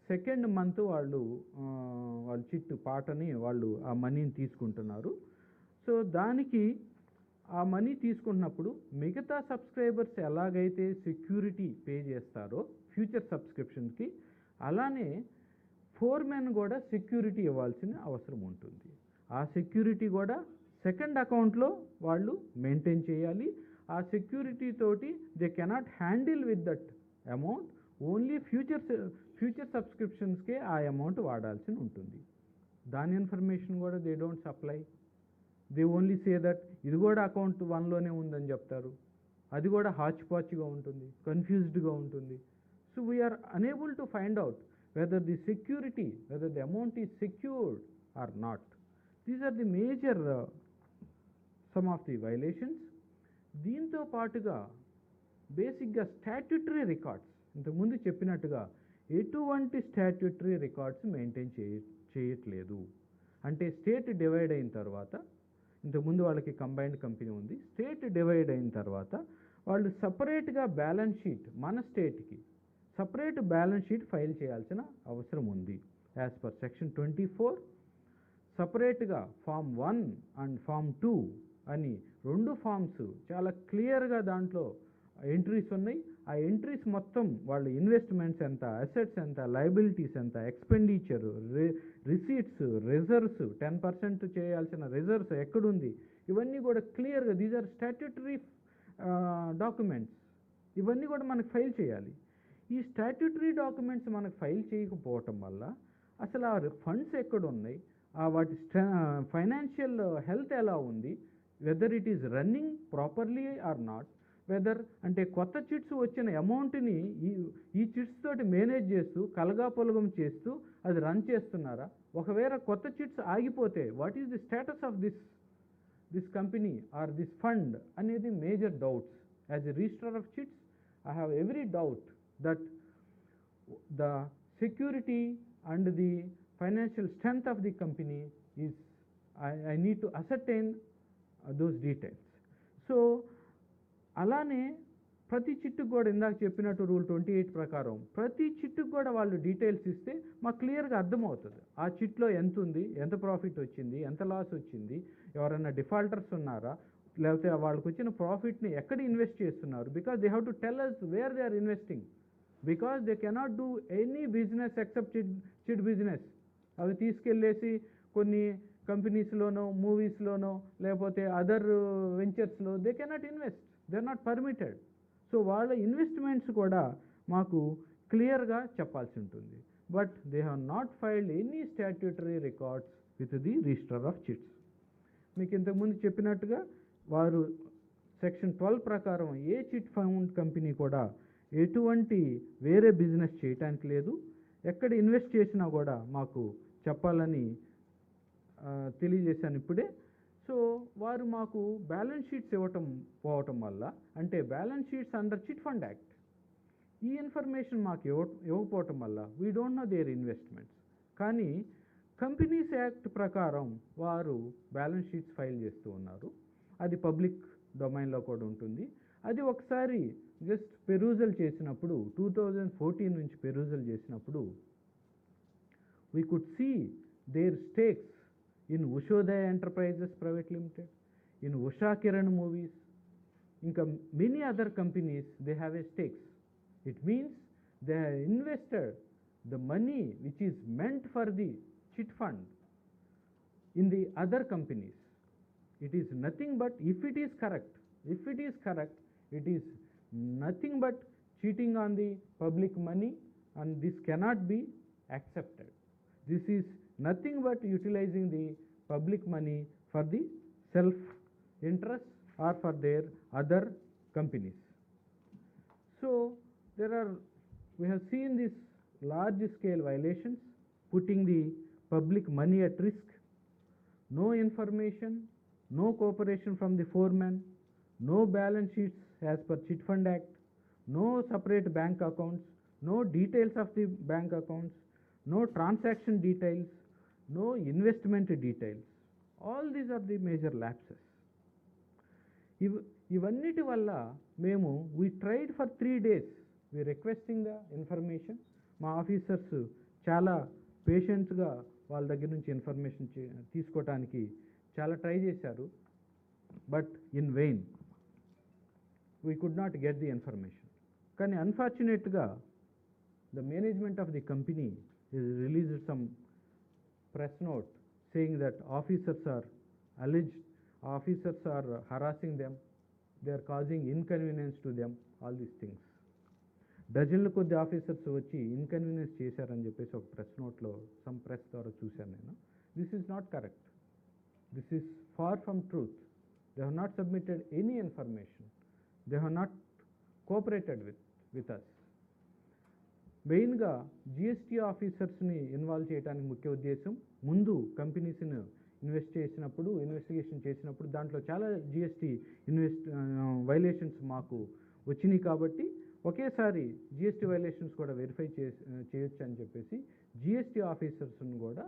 Speaker 1: సెకండ్ మంత్ వాళ్ళు చిట్టు పాటని వాళ్ళు ఆ మనీని తీసుకుంటున్నారు. సో దానికి ఆ మనీ తీసుకుంటున్నప్పుడు మిగతా సబ్స్క్రైబర్స్ ఎలాగైతే సెక్యూరిటీ పే చేస్తారో ఫ్యూచర్ సబ్స్క్రిప్షన్కి, అలానే ఫోర్మెన్ కూడా సెక్యూరిటీ ఇవ్వాల్సిన అవసరం ఉంటుంది. ఆ సెక్యూరిటీ కూడా సెకండ్ అకౌంట్లో వాళ్ళు మెయింటైన్ చేయాలి. ఆ సెక్యూరిటీ తోటి they cannot handle with that amount. Only future సబ్స్క్రిప్షన్స్కే ఆ అమౌంట్ వాడాల్సి ఉంటుంది. దాని ఇన్ఫర్మేషన్ కూడా they don't supply. They only say that ఇది కూడా అకౌంట్ 1లోనే ఉందని చెప్తారు. అది కూడా హాచ్ పాచ్గా ఉంటుంది, కన్ఫ్యూజ్డ్గా ఉంటుంది. So we are unable to find out whether the security, whether the amount is secured or not. These are the major some of the violations. దీంతో పాటుగా బేసిక్గా స్టాట్యూటరీ రికార్డ్స్, ఇంతకుముందు చెప్పినట్టుగా ఎటువంటి స్టాట్యూటరీ రికార్డ్స్ మెయింటైన్ చేయట్లేదు. అంటే స్టేట్ డివైడ్ అయిన తర్వాత, ఇంతకుముందు వాళ్ళకి కంబైన్డ్ కంపెనీ ఉంది, స్టేట్ డివైడ్ అయిన తర్వాత వాళ్ళు సపరేట్గా బ్యాలెన్స్ షీట్, మన స్టేట్కి సపరేట్ బ్యాలెన్స్ షీట్ ఫైల్ చేయాల్సిన అవసరం ఉంది. యాజ్ పర్ సెక్షన్ 24 సపరేట్గా ఫామ్ 1 అండ్ ఫామ్ 2 అని 2 ఫామ్స్ చాలా క్లియర్గా దాంట్లో ఎంట్రీస్ ఉన్నాయి. ఆ ఎంట్రీస్ మొత్తం వాళ్ళ ఇన్వెస్ట్మెంట్స్ ఎంత, అసెట్స్ ఎంత, లయబిలిటీస్ ఎంత, ఎక్స్పెండిచరు, రిసీట్స్, రిజర్వ్స్, 10% చేయాల్సిన రిజర్వ్స్ ఎక్కడుంది, ఇవన్నీ కూడా క్లియర్గా దీస్ ఆర్ స్టాట్యూటరీ డాక్యుమెంట్స్. ఇవన్నీ కూడా మనకు ఫైల్ చేయాలి. ఈ స్టాట్యూటరీ డాక్యుమెంట్స్ మనకు ఫైల్ చేయకపోవటం వల్ల అసలు ఆ ఫండ్స్ ఎక్కడున్నాయి, వాటి ఫైనాన్షియల్ హెల్త్ ఎలా ఉంది, whether it is running properly or not, whether అంటే కొత్త చిట్స్ వచ్చిన అమౌంట్ని ఈ చిట్స్ తోటి మేనేజ్ చేస్తూ కలగాపొలగం చేస్తూ అది రన్ చేస్తున్నారా? ఒకవేళ కొత్త చిట్స్ ఆగిపోతే what is the status of this company or this fund అనేది major doubts. As a registrar of chits I have every doubt that the security and the financial strength of the company is I need to ascertain those details. So అలానే ప్రతి చిట్టుకు కూడా ఇందాక చెప్పినట్టు rule 28 ప్రకారం ప్రతి చిట్టుకు కూడా వాళ్ళు డీటెయిల్స్ ఇస్తే మాకు క్లియర్గా అర్థమవుతుంది. ఆ చిట్లో ఎంత ఉంది, ఎంత ప్రాఫిట్ వచ్చింది, ఎంత లాస్ వచ్చింది, ఎవరైనా డిఫాల్టర్స్ ఉన్నారా, లేకపోతే వాళ్ళకి వచ్చిన ప్రాఫిట్ని ఎక్కడ ఇన్వెస్ట్ చేస్తున్నారు. Because they have to tell us where they are investing, because they cannot do any business except chit business. అవి తీసుకెళ్ళేసి కొన్ని కంపెనీస్లోనో, మూవీస్లోనో, లేకపోతే అదర్ వెంచర్స్లో they cannot invest, they are not permitted. So వాళ్ళ ఇన్వెస్ట్మెంట్స్ కూడా మాకు క్లియర్గా చెప్పాల్సి ఉంటుంది. But they have not filed any statutory records with the register of chits. మీకు ఇంతకుముందు చెప్పినట్టుగా వారు సెక్షన్ 12 ప్రకారం ఏ చిట్ ఫండ్ కంపెనీ కూడా ఎటువంటి వేరే బిజినెస్ చేయటానికి లేదు. ఎక్కడ ఇన్వెస్ట్ చేసినా కూడా మాకు చెప్పాలని తెలియజేశాను ఇప్పుడే. సో వారు మాకు బ్యాలెన్స్ షీట్స్ పోవటం వల్ల, అంటే balance sheets under chit fund act, ఈ ఇన్ఫర్మేషన్ మాకు ఇవ్వకపోవటం వల్ల we don't know their investments. కానీ కంపెనీస్ యాక్ట్ ప్రకారం వారు బ్యాలెన్స్ షీట్స్ ఫైల్ చేస్తూ ఉన్నారు. అది పబ్లిక్ డొమైన్లో కూడా ఉంటుంది. అది ఒకసారి జస్ట్ పెరూజల్ చేసినప్పుడు 2014 నుంచి పెరూజల్ చేసినప్పుడు we could see their stakes in Ushodaya enterprises private limited, in Usha Kiran movies, ఇంకా many other companies they have a stakes. It means they have invested the money which is meant for the chit fund in the other companies. It is nothing but, if it is correct, it is nothing but cheating on the public money, and this cannot be accepted. This is nothing but utilizing the public money for the self interest or for their other companies. So we have seen these large scale violations, putting the public money at risk, no information, no cooperation from the foreman, no balance sheets as per Chit Fund Act, no separate bank accounts, no details of the bank accounts, no transaction details, no investment details. All these are the major lapses. ఇవన్నిటి వల్ల మేము we tried for 3 days, we requesting the information. మా officers చాలా పేషెంట్స్గా వాళ్ళ దగ్గర నుంచి information తీసుకోవటానికి చాలా ట్రై చేశారు. But in vain, we could not get the information. కానీ అన్ఫార్చునేట్గా the management of the company released some press note saying that officers are harassing them, they are causing inconvenience to them, all these things. డజన్ల కొద్ది officers వచ్చి inconvenience చేశారని చెప్పేసి ఒక press నోట్లో some press ద్వారా చూశాను నేను. This is not correct. This is far from truth. They have not submitted any information. They have not cooperated with us. మెయిన్గా జిఎస్టీ ఆఫీసర్స్ని ఇన్వాల్వ్ చేయడానికి ముఖ్య ఉద్దేశం, ముందు కంపెనీస్ని ఇన్వెస్టిగేషన్ చేసినప్పుడు దాంట్లో చాలా జిఎస్టీ వైలేషన్స్ మాకు వచ్చినాయి. కాబట్టి ఒకేసారి జిఎస్టీ వైలేషన్స్ కూడా వెరిఫై చేయొచ్చు అని చెప్పేసి జిఎస్టీ ఆఫీసర్స్ని కూడా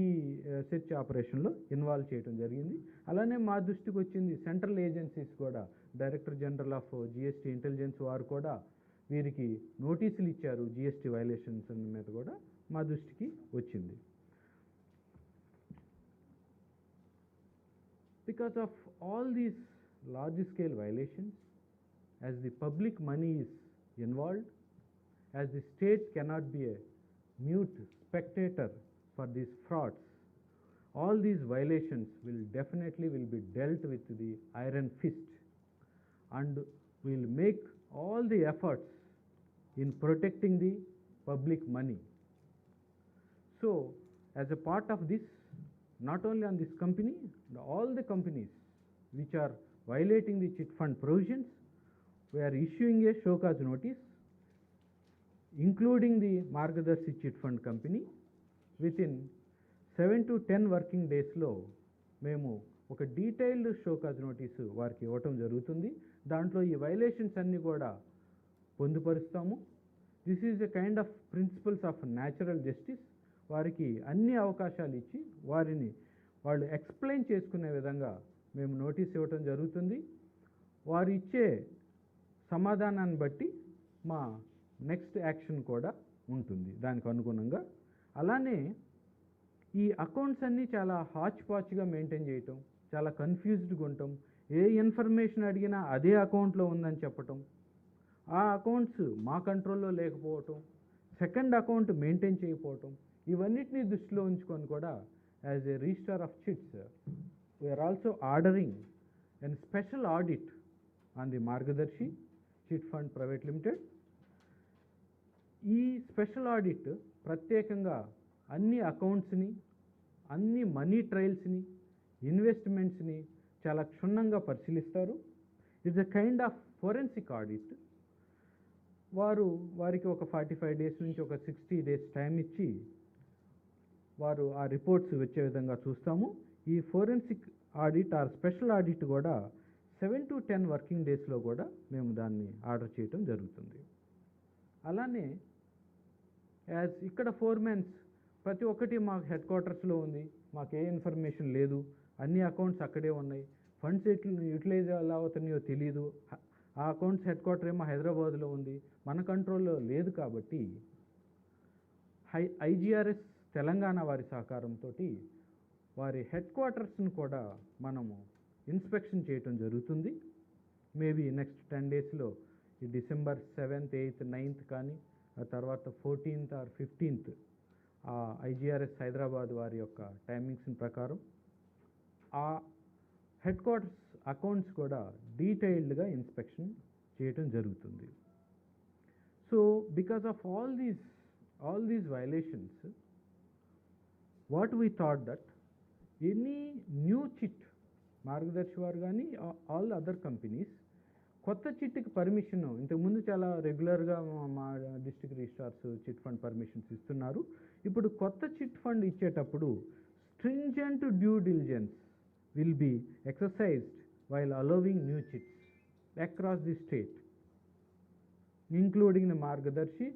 Speaker 1: ఈ సెర్చ్ ఆపరేషన్లో ఇన్వాల్వ్ చేయడం జరిగింది. అలానే మా దృష్టికి వచ్చింది సెంట్రల్ ఏజెన్సీస్ కూడా, director general of GST intelligence వారు కూడా వీరికి నోటీసులు ఇచ్చారు జిఎస్టీ వైలేషన్స్ మీద కూడా మా దృష్టికి వచ్చింది. Because of all these large scale violations, as the public money is involved, as the state cannot be a mute spectator for these frauds, all these violations will be dealt with the iron fist, and will make all the efforts in protecting the public money. So as a part of this, not only on this company, all the companies which are violating the chit fund provisions, we are issuing a show cause notice, including the Margadarshi Chit Fund Company. Within 7 to 10 working days లో మేము ఒక detailed show cause notice వారికి ఇవ్వటం జరుగుతుంది. దాంట్లో ఈ violations అన్నీ కూడా పొందుపరుస్తాము. This is a kind of principles of natural justice. వారికి అన్ని అవకాశాలు ఇచ్చి వాళ్ళు ఎక్స్ప్లెయిన్ చేసుకునే విధంగా మేము నోటీస్ ఇవ్వటం జరుగుతుంది. వారు ఇచ్చే సమాధానాన్ని బట్టి మా నెక్స్ట్ యాక్షన్ కూడా ఉంటుంది దానికి అనుగుణంగా. అలానే ఈ అకౌంట్స్ అన్నీ చాలా హాచ్ పాచ్గా మెయింటైన్ చేయటం, చాలా కన్ఫ్యూజ్డ్గా ఉండటం, ఏ ఇన్ఫర్మేషన్ అడిగినా అదే అకౌంట్లో ఉందని చెప్పటం, ఆ అకౌంట్స్ మా కంట్రోల్లో లేకపోవటం, సెకండ్ అకౌంట్ మెయింటైన్ చేయకపోవటం, ఇవన్నిటిని దృష్టిలో ఉంచుకొని కూడా as a registrar of chits we are also ordering and special audit on the Margadarsi chit fund private limited. ఈ స్పెషల్ ఆడిట్ ప్రత్యేకంగా అన్ని అకౌంట్స్ని, అన్ని మనీ ట్రయల్స్ని, ఇన్వెస్ట్మెంట్స్ని చాలా క్షుణ్ణంగా పరిశీలిస్తారు. It's a kind of forensic audit. వారికి ఒక 45 days నుంచి ఒక 60 days టైం ఇచ్చి వారు ఆ రిపోర్ట్స్ వచ్చే విధంగా చూస్తాము. ఈ forensic audit or special audit కూడా 7 to 10 working daysలో కూడా మేము దాన్ని ఆర్డర్ చేయటం జరుగుతుంది. అలానే యాజ్ ఇక్కడ ఫోర్మెన్స్ ప్రతి ఒక్కటి మాకు హెడ్ క్వార్టర్స్లో ఉంది, మాకు ఏ ఇన్ఫర్మేషన్ లేదు, అన్ని అకౌంట్స్ అక్కడే ఉన్నాయి, ఫండ్స్ యూటిలైజ్ ఎలా అవుతున్నాయో తెలియదు, ఆ అకౌంట్స్ హెడ్ క్వార్టర్ ఏమో హైదరాబాద్లో ఉంది, మన కంట్రోల్లో లేదు. కాబట్టి IGRS తెలంగాణ వారి సహకారంతో వారి హెడ్ క్వార్టర్స్ను కూడా మనము ఇన్స్పెక్షన్ చేయటం జరుగుతుంది. మేబీ నెక్స్ట్ 10 daysలో ఈ December 7th, 8th, 9th కానీ ఆ తర్వాత 14th or 15th IGRS Hyderabad వారి యొక్క టైమింగ్స్ ప్రకారం ఆ హెడ్ క్వార్టర్స్ అకౌంట్స్ కూడా డీటెయిల్డ్గా ఇన్స్పెక్షన్ చేయటం జరుగుతుంది. So because of all these violations, what we thought that any new chit, మార్గదర్శి వారు కానీ ఆల్ అదర్ కంపెనీస్ కొత్త చిట్కి పర్మిషన్ ఇంతకుముందు చాలా రెగ్యులర్గా మా district registrars chit fund permissions ఇస్తున్నారు. ఇప్పుడు కొత్త చిట్ ఫండ్ ఇచ్చేటప్పుడు stringent due diligence will be exercised while allowing new chits across the state, including the Margadarshi.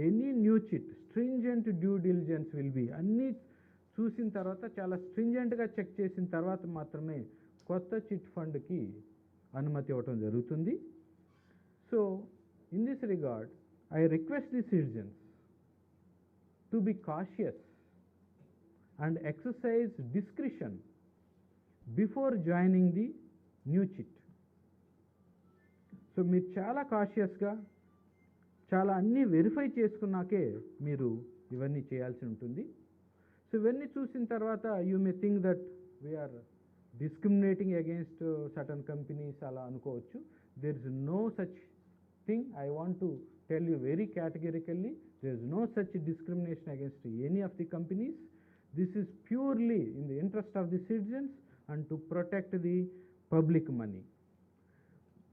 Speaker 1: Any new chit, stringent due diligence will be, అన్ని చూసిన తర్వాత చాలా స్ట్రింజెంట్గా check చేసిన తర్వాత మాత్రమే కొత్త చిట్ ఫండ్కి అనుమతి ఇవ్వటం జరుగుతుంది. So in this regard I request the citizens to be cautious and exercise discretion before joining the new chit. So మీరు చాలా కాషియస్గా చాలా అన్నీ వెరిఫై చేసుకున్నాకే మీరు ఇవన్నీ చేయాల్సి ఉంటుంది. సో ఇవన్నీ చూసిన తర్వాత you may think that we are discriminating against certain companies అలా అనుకోవచ్చు. There is no such thing. I want to tell you very categorically, there is no such discrimination against any of the companies. This is purely in the interest of the citizens and to protect the public money.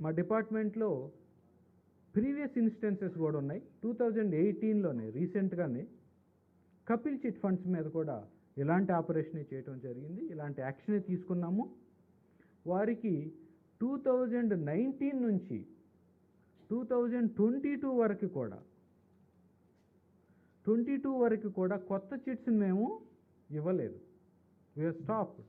Speaker 1: మా డిపార్ట్మెంట్లో previous instances కూడా ఉన్నాయి. 2018లోనే రీసెంట్గానే Kapil chit funds మీద కూడా ఇలాంటి operation చేయడం జరిగింది, ఇలాంటి యాక్షనే తీసుకున్నాము. వారికి 2019 నుంచి 2022 వరకు కూడా 22 వరకు కూడా కొత్త చిట్స్ మేము ఇవ్వలేదు. We are stopped.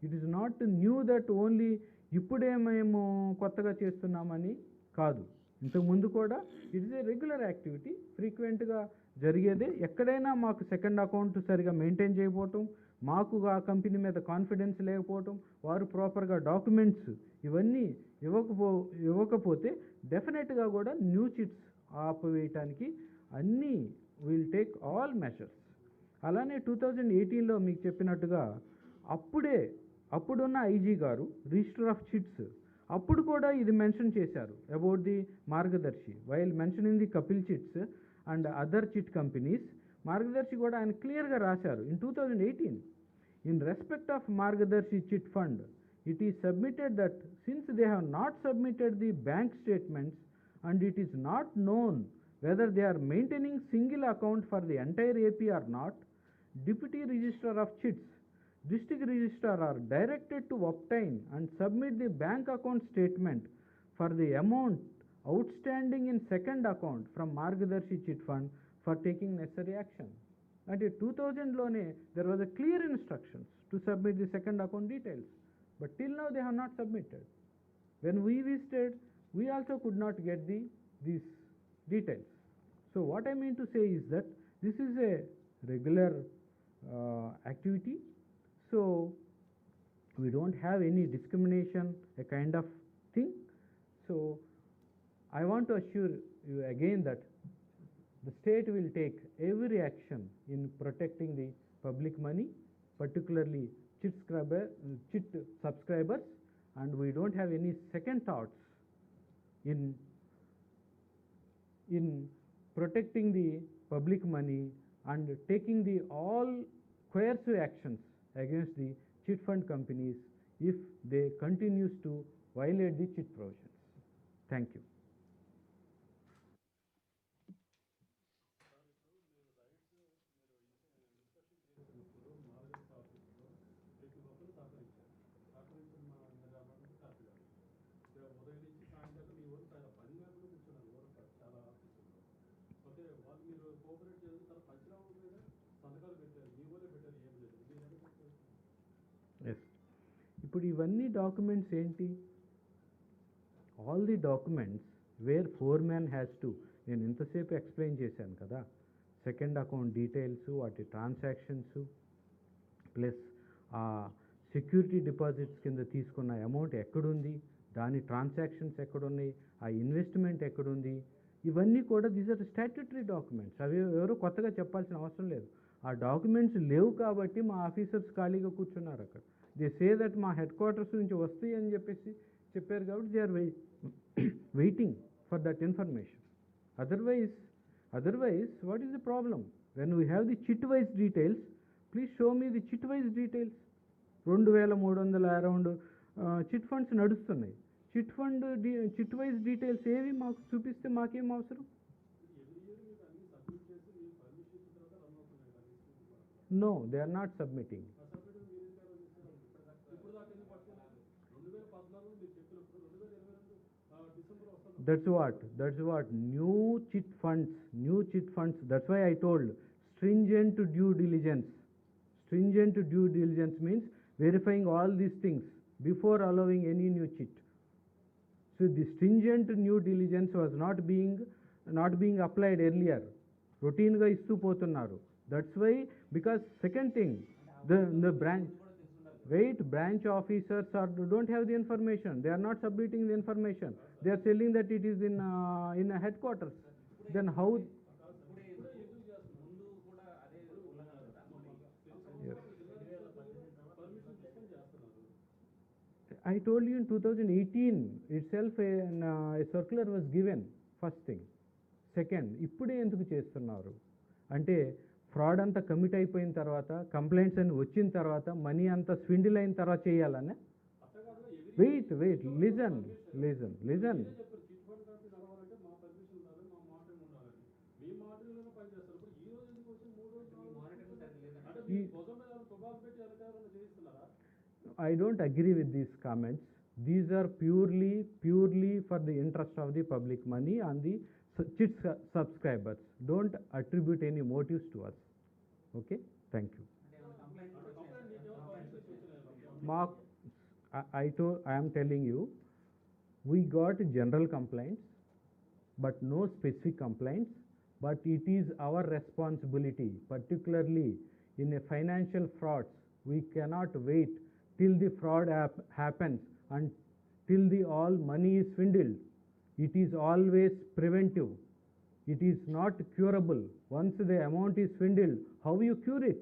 Speaker 1: It is not new that only ఇప్పుడే మేము కొత్తగా చేస్తున్నామని కాదు. ఇంతకుముందు కూడా it is a regular activity, ఫ్రీక్వెంట్గా జరిగేదే. ఎక్కడైనా మాకు సెకండ్ అకౌంట్ సరిగా మెయింటైన్ చేయకపోవటం, మాకు ఆ కంపెనీ మీద కాన్ఫిడెన్స్ లేకపోవటం, వారు ప్రాపర్గా డాక్యుమెంట్స్ ఇవన్నీ ఇవ్వకపోతే డెఫినెట్గా కూడా న్యూ చిట్స్ ఆపవేయటానికి అన్నీ విల్ టేక్ ఆల్ మెషర్స్. అలానే 2018లో మీకు చెప్పినట్టుగా అప్పుడున్న ఐజీ గారు రిజిస్టర్ ఆఫ్ చిట్స్ అప్పుడు కూడా ఇది మెన్షన్ చేశారు about the Margadarsi. While mentioning the Kapil chits and other chit companies, మార్గదర్శి కూడా ఆయన క్లియర్గా రాశారు in 2018. In respect of Margadarsi chit fund, it is submitted that since they have not submitted the bank statements and it is not known whether they are maintaining single account for the entire AP or not, Deputy Registrar of Chits, District Registrar are directed to obtain and submit the bank account statement for the amount outstanding in second account from Margadarshi Chit Fund for taking necessary action. And in 2000 there was a clear instructions to submit the second account details. But till now they have not submitted. When we visited, we also could not get these details. So what I mean to say is that this is a regular activity. So we don't have any discrimination, a kind of thing. So I want to assure you again that the state will take every action in protecting the public money, particularly chit subscribers, and we don't have any second thoughts in protecting the public money and taking the all coercive actions against the chit fund companies if they continues to violate the chit provisions. Thank you. Yes. ఇప్పుడు ఇవన్నీ documents ఏంటి? All the documents where foreman has to, నేను ఇంతసేపు explain చేశాను కదా, second account details, వాటి transactions, plus ఆ security deposits కింద తీసుకున్న అమౌంట్ ఎక్కడుంది, దాని ట్రాన్సాక్షన్స్ ఎక్కడున్నాయి, ఆ ఇన్వెస్ట్మెంట్ ఎక్కడుంది, ఇవన్నీ కూడా దీస్ ఆర్ స్టాట్యూటరీ డాక్యుమెంట్స్. అవి ఎవరు కొత్తగా చెప్పాల్సిన అవసరం లేదు. ఆ డాక్యుమెంట్స్ లేవు కాబట్టి మా ఆఫీసర్స్ ఖాళీగా కూర్చున్నారు అక్కడ. దే సే దట్ మా హెడ్ క్వార్టర్స్ నుంచి వస్తాయి అని చెప్పేసి చెప్పారు కాబట్టి they are waiting for that information. Otherwise what is the problem? When we have the chit wise details, please show me the chit wise details. 2300 around chit funds నడుస్తున్నాయి. చిట్ wise డీటెయిల్స్ ఏవి మాకు చూపిస్తే మాకేం అవసరం? No, they are not submitting. That's what new chit funds. That's why I told stringent due diligence. Stringent due diligence means verifying all these things before allowing any new chit. So the stringent due diligence was not being applied earlier. Routine ga istu potunnaru. That's why, because second thing, the branch officers don't have the information. They are not submitting the information. They are telling that it is in a headquarters. Then how? Yes. I told you in 2018 itself a circular was given. First thing. Second, ఇప్పుడే ఎందుకు చేస్తున్నారు అంటే, fraud అంతా commit అయిపోయిన తర్వాత, complaints అని వచ్చిన తర్వాత, మనీ అంతా స్విండిల్ అయిన తర్వాత చేయాలనే? Wait listen. I don't agree with these comments. These are purely for the interest of the public money on the chit subscribers. Don't attribute any motives to us. Okay? Thank you. Mark, I am telling you, we got general complaints, but no specific complaints. But it is our responsibility, particularly in a financial frauds. We cannot wait till the fraud happens and till the all money is swindled. It is always preventive. It is not curable. Once the amount is swindled, how you cure it?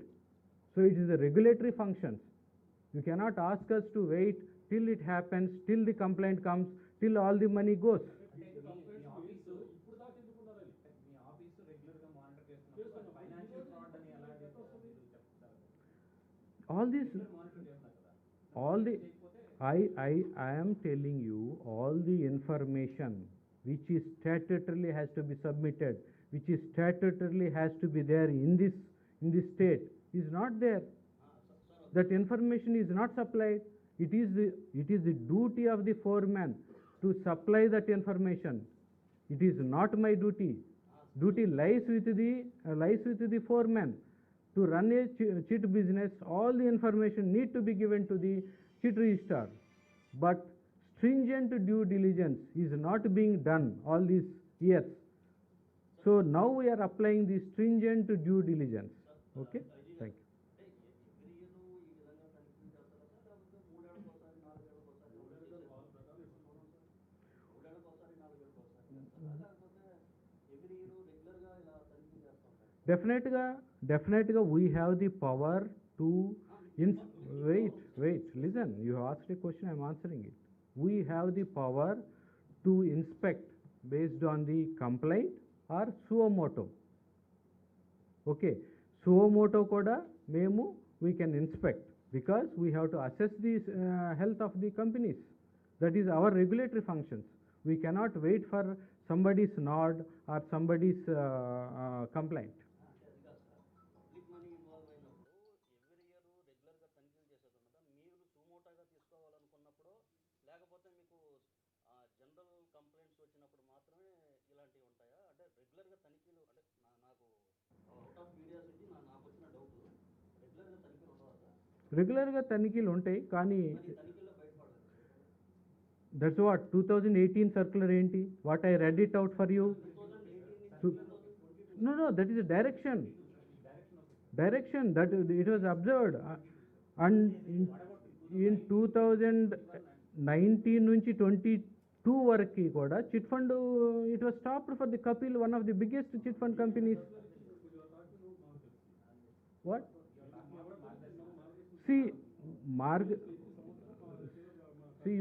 Speaker 1: So it is a regulatory function. You cannot ask us to wait till it happens, till the complaint comes, till all the money goes. I am telling you, all the information which is statutorily has to be submitted, which is statutorily has to be there in this state, is not there. That information is not supplied. It is the duty of the foreman to supply that information. It is not my duty. Duty lies with the foreman. To run a chit business, all the information need to be given to the chit registrar. But stringent due diligence is not being done all these years. So now we are applying the stringent due diligence. Okay? Thank you. Definitely we have the power to wait, listen, you have asked a question, I am answering it. We have the power to inspect based on the complaint or suo moto. Okay, suo moto koda we can inspect. because we have to assess the health of the companies. That is our regulatory functions. We cannot wait for somebody's nod or somebody's complaint.
Speaker 2: Public money involve అయినప్పుడు every year రెగ్యులర్గా తనిఖీలు చేసేది ఉన్నదా, మీరు సుమోటాగా తీసుకోవాలనుకున్నప్పుడు, లేకపోతే మీకు general complaints వచ్చినప్పుడు మాత్రమే ఇలాంటివి ఉంటాయా? అంటే రెగ్యులర్గా తనిఖీలు, అంటే నాకు అవుట్ ఆఫ్ క్యూరియాసిటీ నాకు వచ్చిన డౌట్, రెగ్యులర్గా తనిఖీలు ఉండవా సార్?
Speaker 1: రెగ్యులర్గా తనిఖీలు ఉంటాయి, కానీ
Speaker 2: తనిఖీల్లో బయటపడదు.
Speaker 1: దట్స్ వాట్ 2018 సర్క్యులర్ ఏంటి, what I read it out for you. No, that is a direction that it was observed, and in 2019 నుంచి 22 వరకు కూడా chit fund it was stopped for the Kapil, one of the biggest chit fund companies. What? See,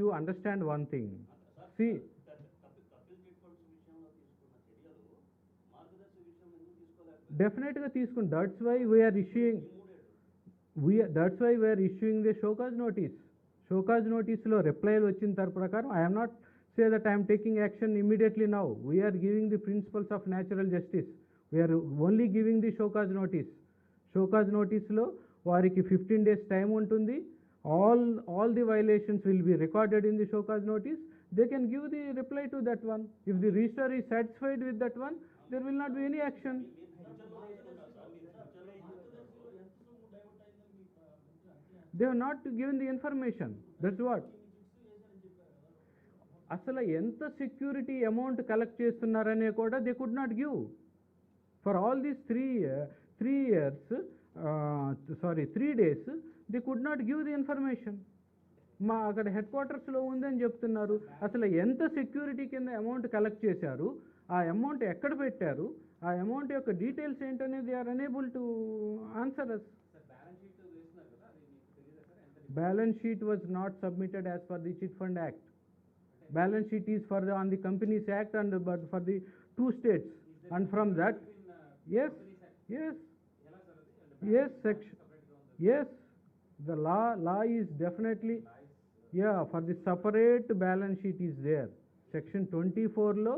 Speaker 1: you understand one thing. See, definitely తీసుకుని, that's why we are issuing the show cause notice. Show cause notice లో reply వచ్చిన ప్రకారం I am not say that I am taking action immediately now. We are giving the principles of natural justice. We are only giving the show cause notice. Show cause notice లో వారికి 15 days time ఉంటుంది. All the violations will be recorded in the show cause notice. They can give the reply to that one. If the registrar is satisfied with that one, there will not be any action. They have not given the information. That's what. అసలు ఎంత security amount collect చేస్తున్నారనే కూడా they could not give for all these 3 days they could not give the information. మా అక్కడ head క్వార్టర్స్లో ఉందని చెప్తున్నారు. అసలు ఎంత సెక్యూరిటీ కింద అమౌంట్ కలెక్ట్ చేశారు, ఆ అమౌంట్ ఎక్కడ పెట్టారు, ఆ అమౌంట్ యొక్క డీటెయిల్స్ ఏంటనేది they are unable to answer us. Balance sheet was not submitted as per the Chit Fund Act. Balance sheet is on the Companies Act but for the 2 states, and from that, yes, section, yes, the law is definitely, for the separate balance sheet is there. Section 24 లో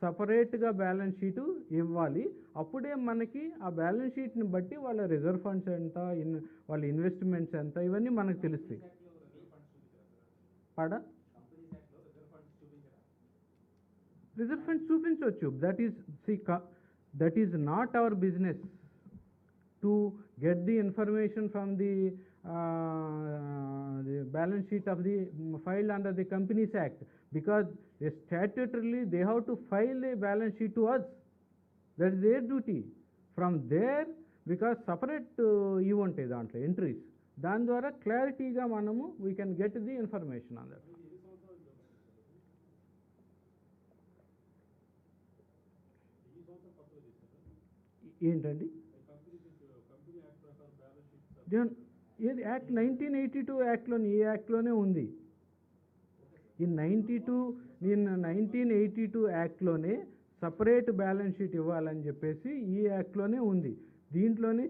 Speaker 1: సపరేట్గా balance sheet ఇవ్వాలి. అప్పుడే మనకి ఆ balance షీట్ని బట్టి వాళ్ళ reserve funds ఎంత, వాళ్ళ ఇన్వెస్ట్మెంట్స్ ఎంత, ఇవన్నీ మనకు తెలుస్తాయి. రిజర్వ్ ఫండ్స్ చూపించవచ్చు. That is not our business to get the information from the balance sheet of the filed under the Companies Act, because statutorily they have to file a balance sheet to us. That is their duty. From there, because separate ఉంటాయి దాంట్లో entries, దాని ద్వారా క్లారిటీగా మనము we can get the information on that. ఏంటండి ఏది act 1982 యాక్ట్లోని, ఈ యాక్ట్లోనే ఉంది. ఈ 1982 యాక్ట్లోనే సపరేట్ బ్యాలెన్స్ షీట్ ఇవ్వాలని చెప్పేసి ఈ యాక్ట్లోనే ఉంది. దీంట్లోనే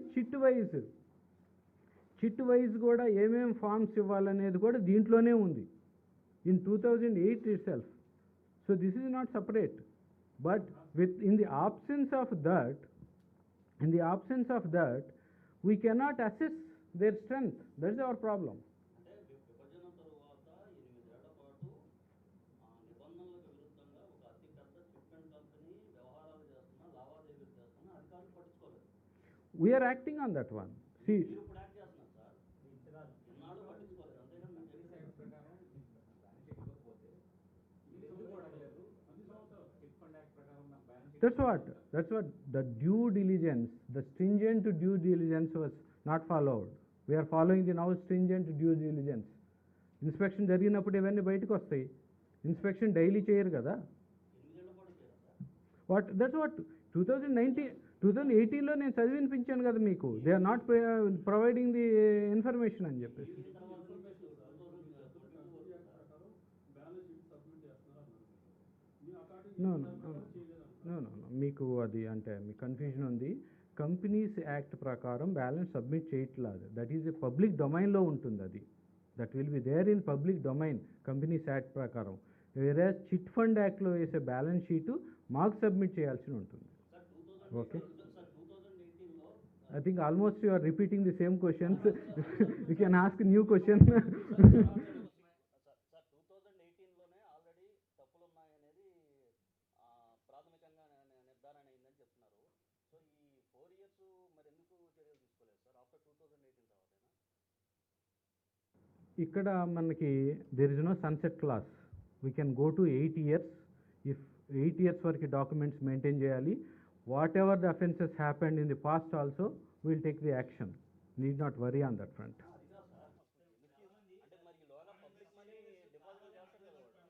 Speaker 1: చిట్ వైజ్ కూడా ఏమేం ఫార్మ్స్ ఇవ్వాలనేది కూడా దీంట్లోనే ఉంది in 2008 itself. So this is not separate, but in the absence of that we cannot assess their strength. That is our problem.
Speaker 2: అంటే విభజన తరువాత 8 ఏళ్ల పాటు నిబంధనలకు విరుద్ధంగా ఒక అతి పెద్ద చిట్ ఫండ్ కంపెనీ వ్యవహారాలు చేస్తున్నా, లావాదేవీలు చేస్తున్నా, అధికారులు పట్టించుకోలేదు.
Speaker 1: We are acting on that one. See,
Speaker 2: మీరు ఇప్పుడు యాక్ట్ చేస్తున్నారు సార్, ఇన్నాళ్ళు పట్టించుకోలేదు. అంతేగా మీరు
Speaker 1: that's what the due diligence, the stringent due diligence was not followed. We are following the now stringent due diligence. Inspection జరిగినప్పుడు ఇవన్నీ బయటకు వస్తాయి. ఇన్స్పెక్షన్ డైలీ చేయరు కదా. దట్స్ వాట్ 2018లో నేను చదివినిపించాను కదా మీకు. They are not providing the information అని చెప్పేసి. నో మీకు అది అంటే మీ కన్ఫ్యూజన్ ఉంది. కంపెనీస్ యాక్ట్ ప్రకారం బ్యాలెన్స్ సబ్మిట్ చేయట్లేదు. దట్ ఈజ్ ఏ పబ్లిక్ డొమైన్లో ఉంటుంది అది. That will be there in public domain companies act ప్రకారం. వేరే చిట్ ఫండ్ యాక్ట్లో వేసే బ్యాలెన్స్ షీటు మాకు సబ్మిట్ చేయాల్సి ఉంటుంది. Okay, I think almost you are repeating the same questions. You can ask a new question.
Speaker 2: Sir 2018లోనే already తప్పులు ఉన్నాయనేది ప్రాథమికంగా నిర్ధారణ అయిందని చెప్తున్నారు. సో ఈ 4 years మరి ఎందుకు చర్యలు తీసుకోలేదు సార్ ఆఫ్టర్ 2018 తర్వాతైనా?
Speaker 1: ఇక్కడ మనకి there is no sunset clause. We can go to 8 years. If 8 years వరకు డాక్యుమెంట్స్ మెయింటైన్ చేయాలి. Whatever the offenses happened in the past also, we will take the action. Need not worry on that front.
Speaker 2: అంటే మరి ఈలోగా public money deposit చేస్తారు కదా వాళ్ళు.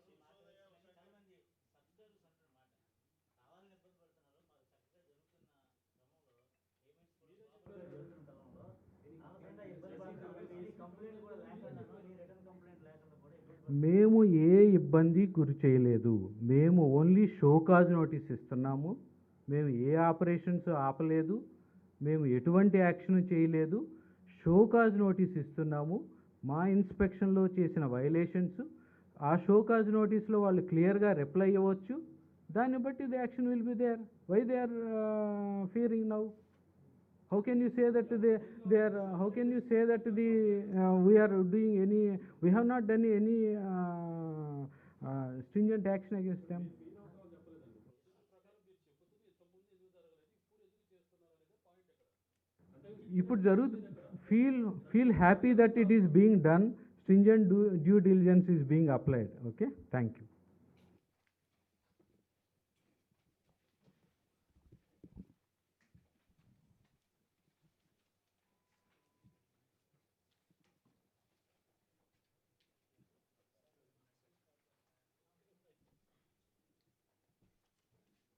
Speaker 1: మేము ఏ ఇబ్బంది గురి చేయలేదు. మేము ఓన్లీ షోకాజ్ నోటీస్ ఇస్తున్నాము. మేము ఏ ఆపరేషన్స్ ఆపలేదు. మేము ఎటువంటి యాక్షన్ చేయలేదు. షోకాజ్ నోటీస్ ఇస్తున్నాము. మా ఇన్స్పెక్షన్లో చేసిన వైలేషన్స్ ఆ షోకాజ్ నోటీస్లో వాళ్ళు క్లియర్గా రిప్లై ఇవ్వచ్చు. దాన్ని బట్టి the action will be there. Why they are fearing now? How can you say that they are? How can you say that we are doing any? We have not done any stringent action against them. ఇప్పుడు feel happy that it is being done. Stringent due diligence is being applied. Okay, thank you.